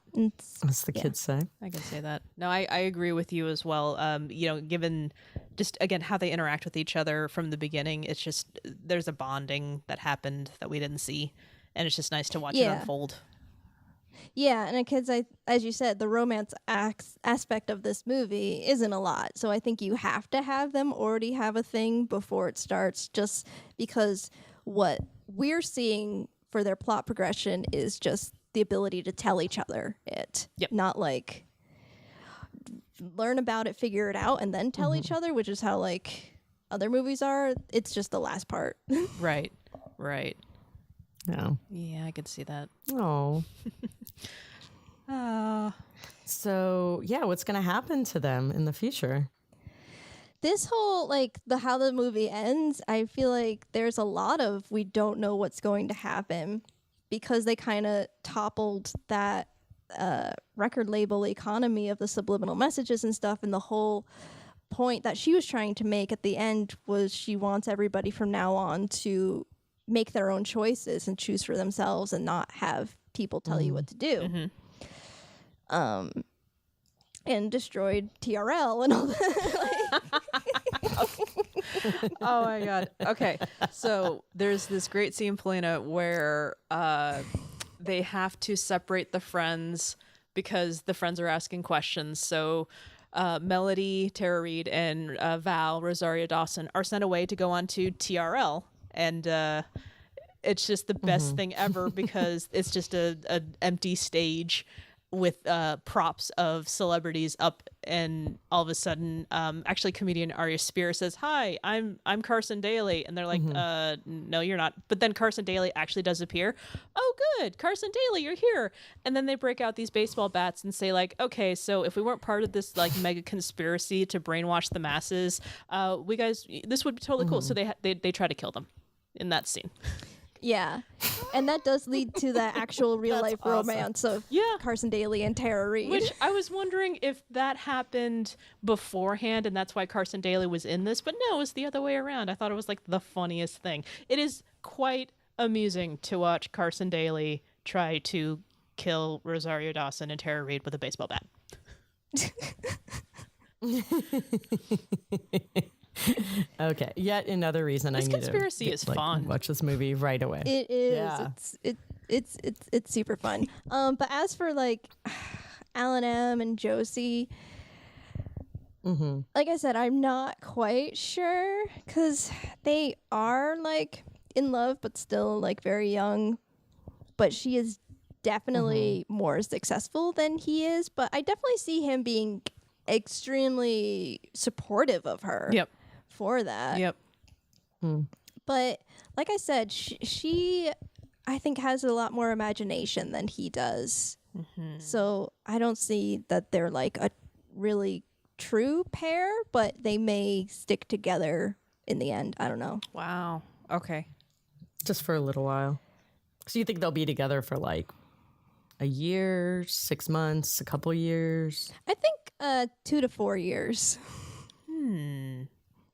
as the kids say. I can say that. No, I agree with you as well. Given just, again, how they interact with each other from the beginning, it's just, there's a bonding that happened that we didn't see. And it's just nice to watch it unfold. Yeah, and kids, as you said, the romance aspect of this movie isn't a lot. So I think you have to have them already have a thing before it starts, just because what we're seeing for their plot progression is just the ability to tell each other it. Yep. Not like learn about it, figure it out, and then tell each other, which is how like other movies are. It's just the last part. Right. Yeah. Yeah, I could see that. Oh. So, yeah, what's going to happen to them in the future? This whole like how the movie ends, I feel like there's a lot of we don't know what's going to happen because they kind of toppled that record label economy of the subliminal messages and stuff, and the whole point that she was trying to make at the end was she wants everybody from now on to make their own choices and choose for themselves and not have people tell you what to do. And destroyed TRL and all that. Oh my god. Okay. So there's this great scene, Polina, where they have to separate the friends because the friends are asking questions. So Melody, Tara Reid, and Val, Rosario Dawson, are sent away to go on to TRL. And it's just the best thing ever because it's just an empty stage with props of celebrities up, and all of a sudden actually comedian Aries Spears says, "Hi, I'm Carson Daly," and they're like, "No, you're not." But then Carson Daly actually does appear. "Oh, good, Carson Daly, you're here." And then they break out these baseball bats and say like, "Okay, so if we weren't part of this like mega conspiracy to brainwash the masses, this would be totally cool." So they try to kill them in that scene. Yeah. And that does lead to the actual real life romance of Carson Daly and Tara Reid. Which I was wondering if that happened beforehand and that's why Carson Daly was in this, but no, it was the other way around. I thought it was like the funniest thing. It is quite amusing to watch Carson Daly try to kill Rosario Dawson and Tara Reid with a baseball bat. Okay, yet another reason this I need conspiracy to is fun. Watch this movie right away. It is. Yeah. It's super fun. But as for like Alan M and Josie, like I said, I'm not quite sure because they are like in love, but still like very young. But she is definitely more successful than he is. But I definitely see him being extremely supportive of her. Yep. For that. Yep. But like I said, she I think has a lot more imagination than he does. So I don't see that they're like a really true pair, but they may stick together in the end. I don't know. Wow. Okay. Just for a little while. So you think they'll be together for like a year, 6 months, a couple years? I think 2 to 4 years.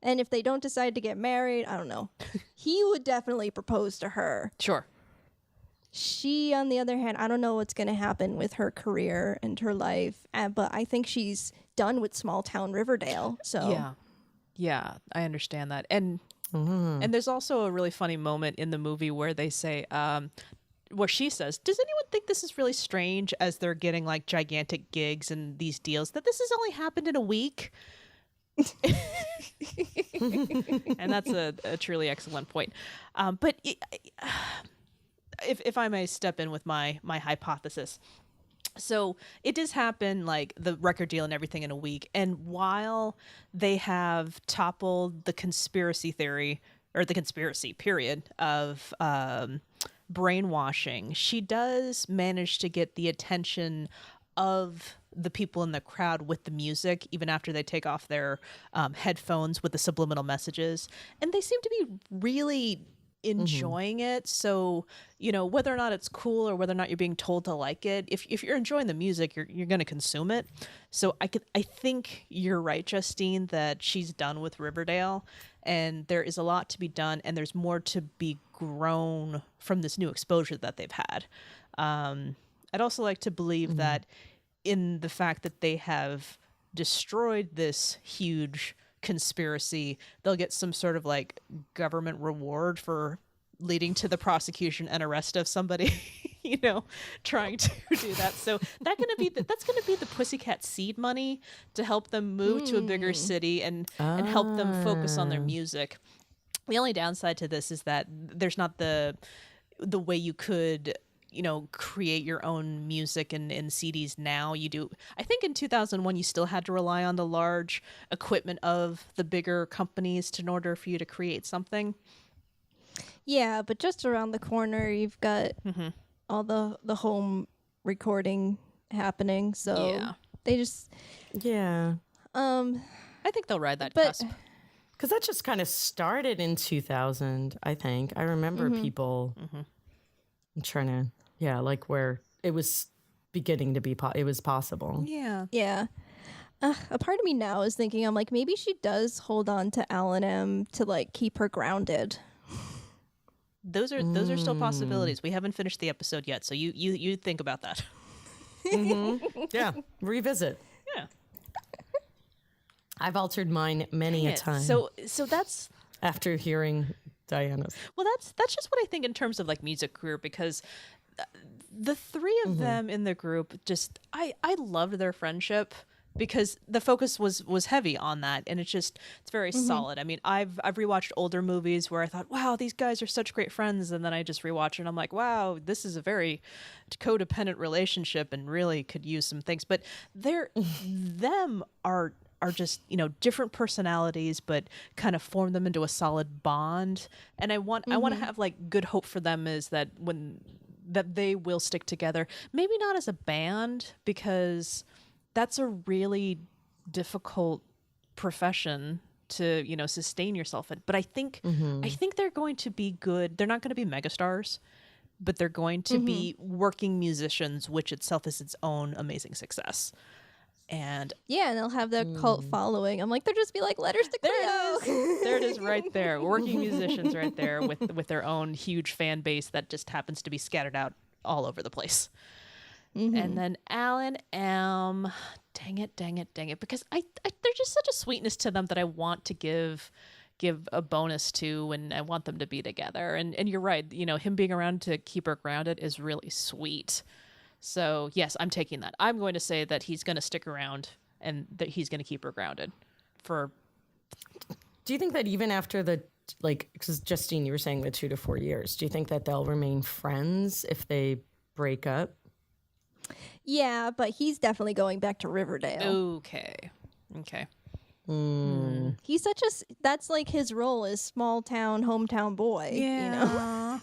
And if they don't decide to get married, I don't know. He would definitely propose to her. Sure. She, on the other hand, I don't know what's going to happen with her career and her life, but I think she's done with small town Riverdale. So Yeah, I understand that. And there's also a really funny moment in the movie where they say, where she says, does anyone think this is really strange as they're getting like gigantic gigs and these deals that this has only happened in a week? And that's a truly excellent point. But if I may step in with my hypothesis. So it does happen, like the record deal and everything, in a week. And while they have toppled the conspiracy theory, or the conspiracy period of brainwashing, she does manage to get the attention of the people in the crowd with the music, even after they take off their headphones with the subliminal messages. And they seem to be really enjoying it. So, you know, whether or not it's cool or whether or not you're being told to like it, if you're enjoying the music, you're going to consume it. So I think you're right, Justine, that she's done with Riverdale, and there is a lot to be done, and there's more to be grown from this new exposure that they've had. I'd also like to believe that in the fact that they have destroyed this huge conspiracy, they'll get some sort of like government reward for leading to the prosecution and arrest of somebody, you know, trying to do that. So that's going to be the Pussycat seed money to help them move to a bigger city and help them focus on their music. The only downside to this is that there's not the way you could, you know, create your own music in CDs now. You do. I think in 2001 you still had to rely on the large equipment of the bigger companies in order for you to create something. Yeah, but just around the corner you've got all the home recording happening. So they just I think they'll ride that But cusp. because that just kind of started in 2000, I think. I remember people trying to, like where it was beginning to be, it was possible. Yeah. Yeah. A part of me now is thinking, I'm like, maybe she does hold on to Alan M to like keep her grounded. Those are still possibilities. We haven't finished the episode yet, so you think about that. Yeah, revisit. Yeah. I've altered mine many a time. So that's after hearing Diana's. well, that's just what I think in terms of like music career, because the three of them in the group, just I loved their friendship because the focus was heavy on that, and it's very solid. I mean, I've rewatched older movies where I thought, wow, these guys are such great friends, and then I just rewatch it and I'm like, wow, this is a very codependent relationship and really could use some things. But them are just, you know, different personalities, but kind of form them into a solid bond. And I want to have like good hope for them is that that they will stick together. Maybe not as a band, because that's a really difficult profession to, you know, sustain yourself in. But I think they're going to be good. They're not going to be megastars, but they're going to be working musicians, which itself is its own amazing success. And yeah, and they'll have their cult following. I'm like, they'll just be like, let her stick there it is right there. Working musicians right there with their own huge fan base that just happens to be scattered out all over the place. And then Alan M, dang it, because there's just such a sweetness to them that I want to give a bonus to, and I want them to be together. And you're right, you know, him being around to keep her grounded is really sweet. So yes, I'm taking that. I'm going to say that he's going to stick around and that he's going to keep her grounded for. Do you think that even after because Justine, you were saying the 2 to 4 years, do you think that they'll remain friends if they break up? Yeah, but he's definitely going back to Riverdale. Okay. He's that's like his role is small town, hometown boy. Yeah. You know?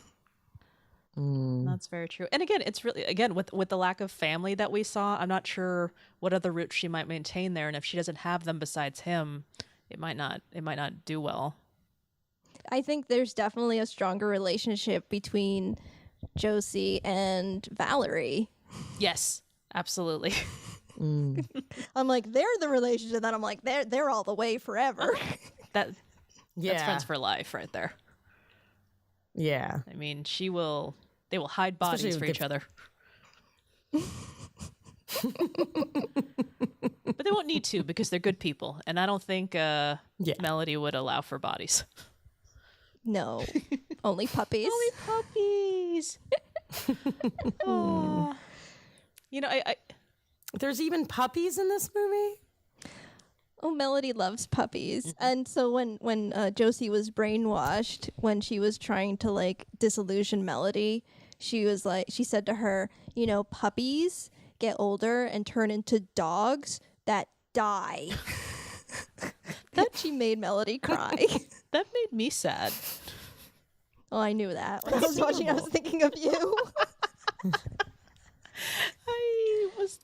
That's very true. And again, it's really, with the lack of family that we saw, I'm not sure what other roots she might maintain there. And if she doesn't have them besides him, it might not do well. I think there's definitely a stronger relationship between Josie and Valerie. Yes, absolutely. I'm like, they're the relationship that I'm like, they're all the way forever. That's friends for life right there. Yeah. I mean, they will hide bodies Especially for each other. But they won't need to, because they're good people. And I don't think Melody would allow for bodies. No, only puppies. Only puppies. You know, I There's even puppies in this movie? Oh, Melody loves puppies. And so when Josie was brainwashed, when she was trying to like disillusion Melody, she said to her, you know, puppies get older and turn into dogs that die. That she made Melody cry. that made me sad. Oh, I knew that. When I was watching, I was thinking of you.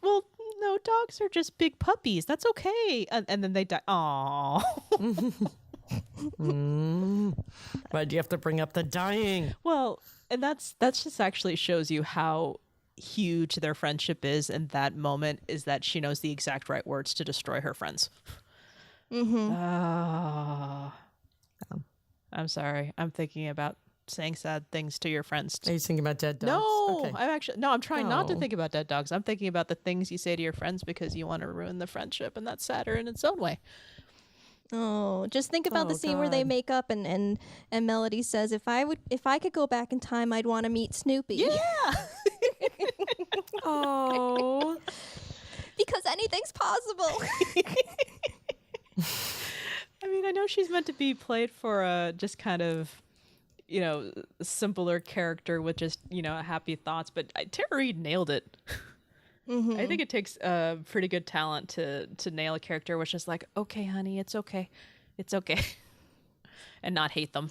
Well, no, dogs are just big puppies. That's okay. And then they die. Aww. Why'd you have to bring up the dying? Well, and that's just actually shows you how huge their friendship is in that moment, is that she knows the exact right words to destroy her friends. I'm sorry. I'm thinking about saying sad things to your friends. Are you thinking about dead dogs? No, Okay. I'm trying not to Oh. think about dead dogs. I'm thinking about the things you say to your friends because you want to ruin the friendship, and that's sadder in its own way. Oh, just think about the scene where they God. make up and Melody says, if I could go back in time, I'd want to meet Snoopy. Yeah. Oh. Because anything's possible. I mean, I know she's meant to be played for a just kind of, you know, simpler character with just, you know, happy thoughts, but Tara Reid nailed it. I think it takes pretty good talent to nail a character, which is like, okay, honey, it's okay, and not hate them.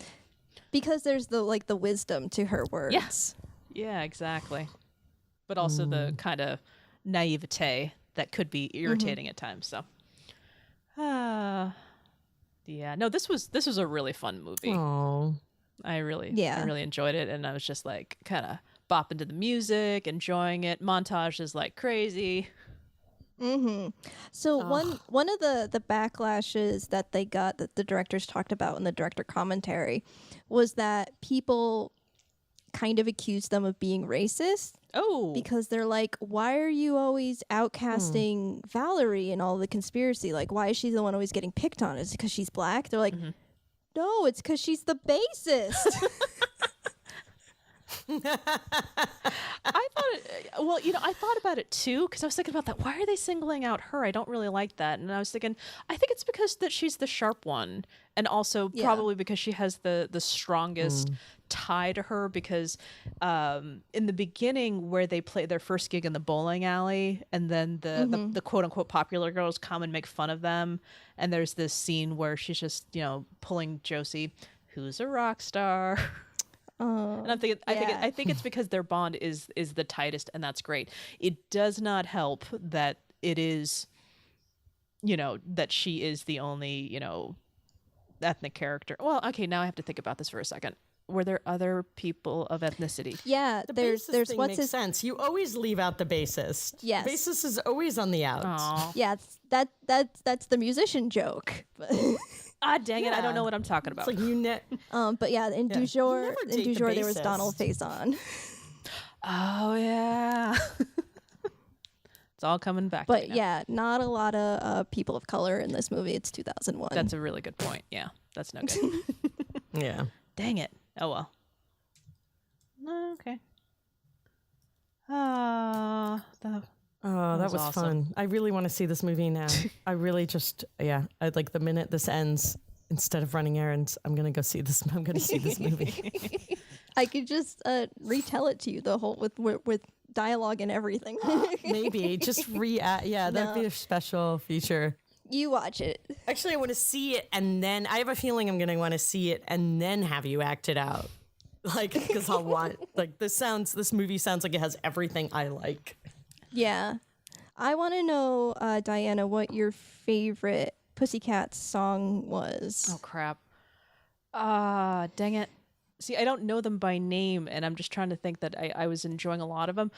Because there's the wisdom to her words. Yes. Yeah, exactly. But also the kind of naivete that could be irritating at times. So, yeah, no, this was a really fun movie. Oh. I really Yeah. enjoyed it, and I was just like kind of bopping to the music, enjoying it. Montage is like crazy. So one of the backlashes that they got, that the directors talked about in the director commentary, was that people kind of accused them of being racist. Oh, Because they're like, why are you always outcasting Valerie in all the conspiracy? Like, why is she the one always getting picked on? Is it because she's black? They're like, no, it's because she's the bassist. I thought, well, you know, I thought about it too, because I was thinking about that. Why are they singling out her? I don't really like that. And I was thinking, I think it's because that she's the sharp one, and also Yeah. probably because she has the strongest tie to her. Because in the beginning, where they play their first gig in the bowling alley, and then the quote unquote popular girls come and make fun of them, and there's this scene where she's just, you know, pulling Josie, who's a rock star. And I'm thinking, I think it's because their bond is the tightest, and that's great. It does not help that it is, you know, that she is the only, you know, ethnic character. Well, okay, now I have to think about this for a second. Were there other people of ethnicity? Yeah, The there's bassist thing what's makes his sense. You always leave out the bassist. Yes. Bassist is always on the out. Aw. yeah, that's the musician joke. Ah, dang it! I don't Yeah. know what I'm talking It's about. like you But yeah, in Yeah. You Dujour, never in date the Dujour there was bassist. Donald Faison. Oh yeah. It's all coming back. to But me now. yeah, not a lot of people of color in this movie. It's 2001. That's a really good point. Yeah, that's no good. Yeah. Dang it. Oh well. Okay. Ah, Oh, that was awesome. fun. I really want to see this movie now. I really just, yeah. I'd like the minute this ends, instead of running errands, I'm gonna go see this. I'm gonna see this movie. I could just retell it to you the whole with dialogue and everything. Maybe just yeah, that'd be a special feature. You watch it. Actually, I want to see it, and then I have a feeling I'm gonna want to see it, and then have you act it out. Like, because I'll want this movie sounds like it has everything I like. Yeah. I want to know, Diana, what your favorite Pussycats song was. oh crap. Ah, dang it. See, I don't know them by name, and I'm just trying to think that I was enjoying a lot of them.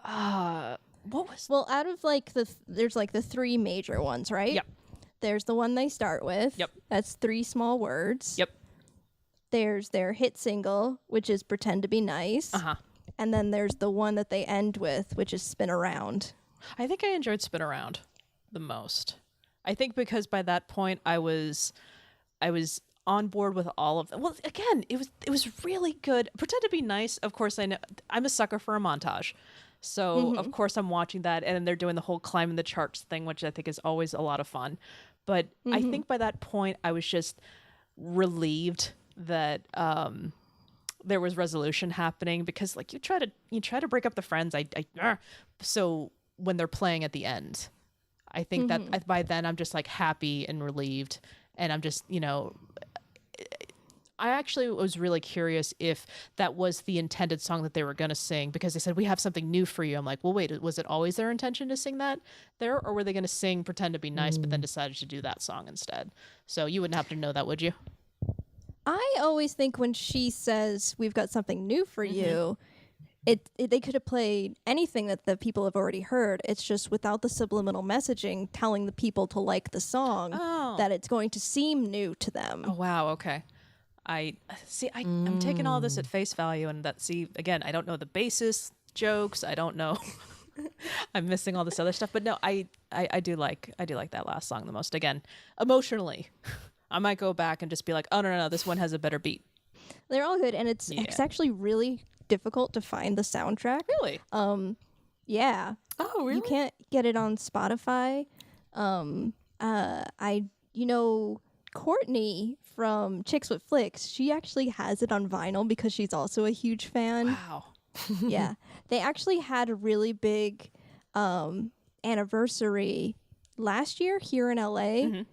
What was? Well, out of there's the three major ones, right? Yep. There's the one they start with. Yep. That's 3 small words. Yep. There's their hit single, which is Pretend to Be Nice. Uh-huh. And then there's the one that they end with, which is Spin Around. I think I enjoyed Spin Around the most. I think because by that point I was on board with all of them. Well, again, it was really good. Pretend to Be Nice. Of course, I know I'm a sucker for a montage. So, of course, I'm watching that, and they're doing the whole climbing the charts thing, which I think is always a lot of fun. But I think by that point, I was just relieved that there was resolution happening, because like you try to break up the friends. So when they're playing at the end, I think that by then I'm just like happy and relieved, and I'm just, I actually was really curious if that was the intended song that they were going to sing, because they said, we have something new for you. I'm like, well, wait, was it always their intention to sing that there, or were they going to sing Pretend to Be Nice, but then decided to do that song instead? So you wouldn't have to know that, would you? I always think when she says, we've got something new for you, they could have played anything that the people have already heard. It's just without the subliminal messaging telling the people to like the song, that it's going to seem new to them. Oh, wow. Okay. I'm taking all this at face value, and again, I don't know the basis jokes. I don't know. I'm missing all this other stuff, but no, I do like that last song the most. Again, emotionally, I might go back and just be like, oh no, this one has a better beat. They're all good, and it's actually really difficult to find the soundtrack. Really? Yeah. Oh, really? You can't get it on Spotify. Courtney from Chicks with Flicks, she actually has it on vinyl because she's also a huge fan. Wow. Yeah. They actually had a really big anniversary last year here in LA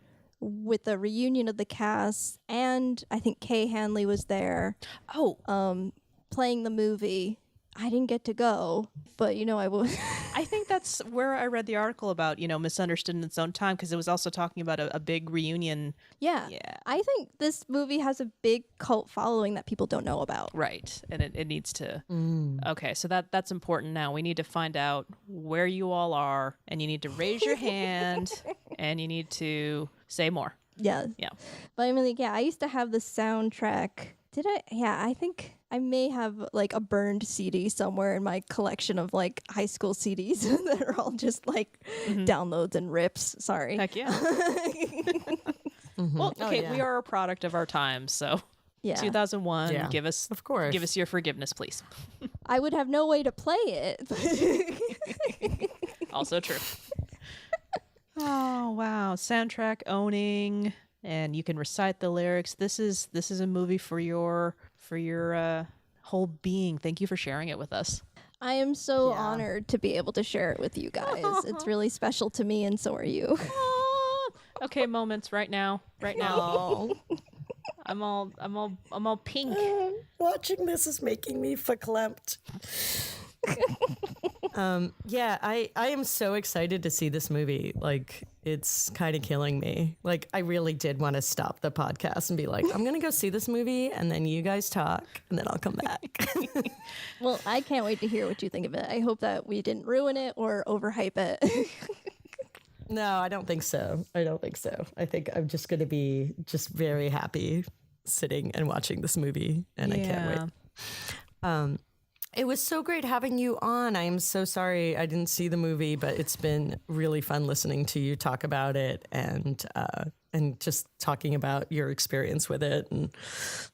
with the reunion of the cast, and I think Kay Hanley was there. Oh. Playing the movie. I didn't get to go, but I will. I think that's where I read the article about, Misunderstood in Its Own Time, because it was also talking about a big reunion. Yeah. I think this movie has a big cult following that people don't know about. Right. And it needs to. Okay. So that's important now. We need to find out where you all are, and you need to raise your hand, and you need to say more. Yeah. Yeah. But I mean, I used to have the soundtrack. Did I? Yeah, I think I may have like a burned CD somewhere in my collection of like high school CDs that are all just like downloads and rips. Sorry. Heck yeah. Well, okay, we are a product of our time, so 2001. Give us, of course, give us your forgiveness, please. I would have no way to play it. Also true. Oh wow, soundtrack owning. And you can recite the lyrics. This is a movie for your whole being. Thank you for sharing it with us. I am so honored to be able to share it with you guys. It's really special to me, and so are you. Okay, moments right now. I'm all pink. Watching this is making me verklempt. I am so excited to see this movie. Like, it's kind of killing me. Like, I really did want to stop the podcast and be like, I'm gonna go see this movie, and then you guys talk, and then I'll come back. Well, I can't wait to hear what you think of it. I hope that we didn't ruin it or overhype it. No, I don't think so. I think I'm just gonna be just very happy sitting and watching this movie, and I can't wait. It was so great having you on. I'm so sorry I didn't see the movie, but it's been really fun listening to you talk about it and just talking about your experience with it and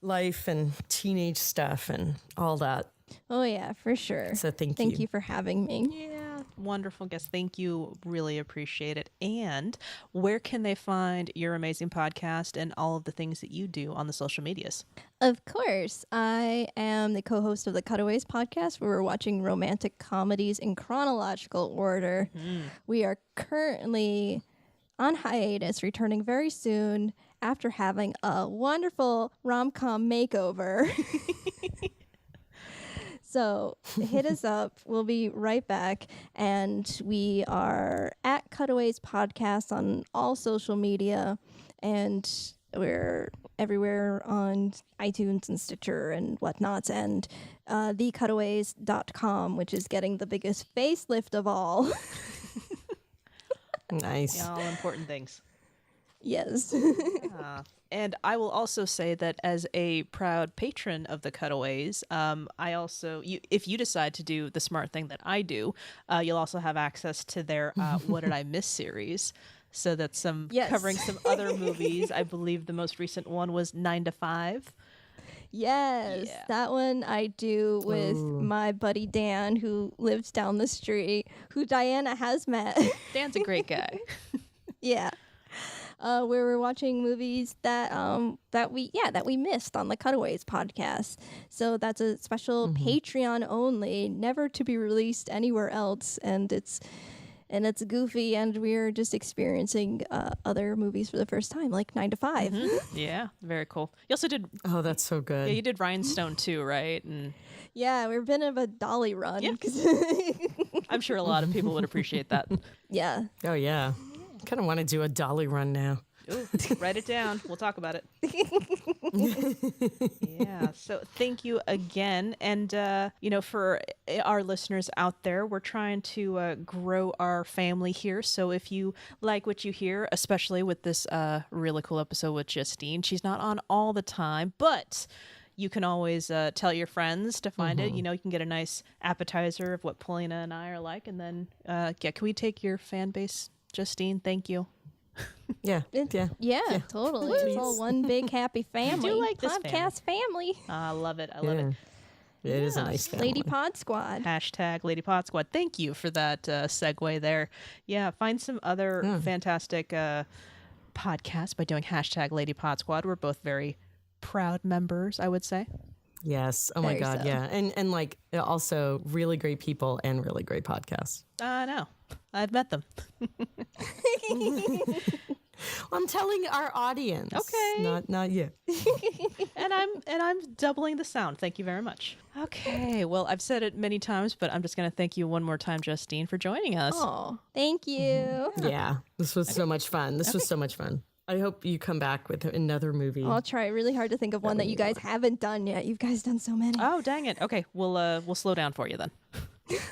life and teenage stuff and all that. Oh yeah, for sure. So thank you. Thank you for having me. Yeah, wonderful guest. Thank you. Really appreciate it. And where can they find your amazing podcast and all of the things that you do on the social medias? Of course. I am the co-host of the Cutaways Podcast, where we're watching romantic comedies in chronological order. We are currently on hiatus, returning very soon after having a wonderful rom-com makeover. So hit us up. We'll be right back. And we are at Cutaways Podcast on all social media. And we're everywhere on iTunes and Stitcher and whatnots. And thecutaways.com, which is getting the biggest facelift of all. Nice. Yeah, all important things. Yes. And I will also say that as a proud patron of the Cutaways, I also, if you decide to do the smart thing that I do, you'll also have access to their What Did I Miss series. So that's Yes. covering some other movies. I believe the most recent one was 9 to 5. Yes, Yeah. that one I do with Ooh. my buddy Dan, who lives down the street, who Diana has met. Dan's a great guy. Yeah. Where we're watching movies that we missed on the Cutaways podcast. So that's a special Patreon only, never to be released anywhere else, and it's goofy, and we're just experiencing other movies for the first time, like 9 to 5. Yeah, very cool. You also did, Oh, that's so good. yeah, you did Rhinestone too, right? And Yeah, we've been in a dolly run. Yeah. 'Cause- I'm sure a lot of people would appreciate that. yeah. Oh, yeah. Kind of want to do a dolly run now. Ooh, write it down. We'll talk about it. Yeah. So thank you again. And, for our listeners out there, we're trying to grow our family here. So if you like what you hear, especially with this really cool episode with Justine, she's not on all the time, but you can always tell your friends to find it. You can get a nice appetizer of what Paulina and I are like. And then, can we take your fan base, Justine? Thank you. Yeah. Yeah. Yeah, totally. It's all one big happy family. like this podcast family. I love it. I love it. It is a nice family. Lady Pod Squad. Hashtag Lady Pod Squad. Thank you for that segue there. Yeah, find some other fantastic podcasts by doing hashtag Lady Pod Squad. We're both very proud members, I would say. Yes. Oh my Very God. so. Yeah. And like also really great people and really great podcasts. I know. I've met them. I'm telling our audience. Okay. Not you. and I'm doubling the sound. Thank you very much. Okay. Well, I've said it many times, but I'm just going to thank you one more time, Justine, for joining us. Oh, thank you. Yeah. This was so much fun. This was so much fun. I hope you come back with another movie. I'll try really hard to think of one that you guys haven't done yet. You've guys done so many. Oh, dang it. Okay. We'll slow down for you then.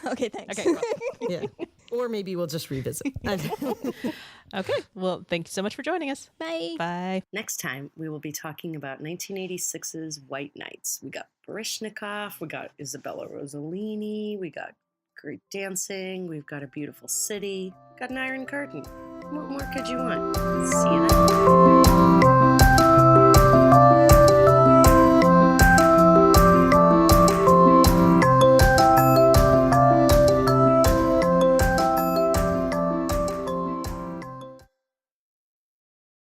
Okay, thanks. Okay. Well, Yeah. Or maybe we'll just revisit. okay. Well, thank you so much for joining us. Bye. Bye. Next time, we will be talking about 1986's White Knights. We got Baryshnikov, we got Isabella Rossellini, we got great dancing, we've got a beautiful city, got an Iron Curtain. What more could you want? See you then.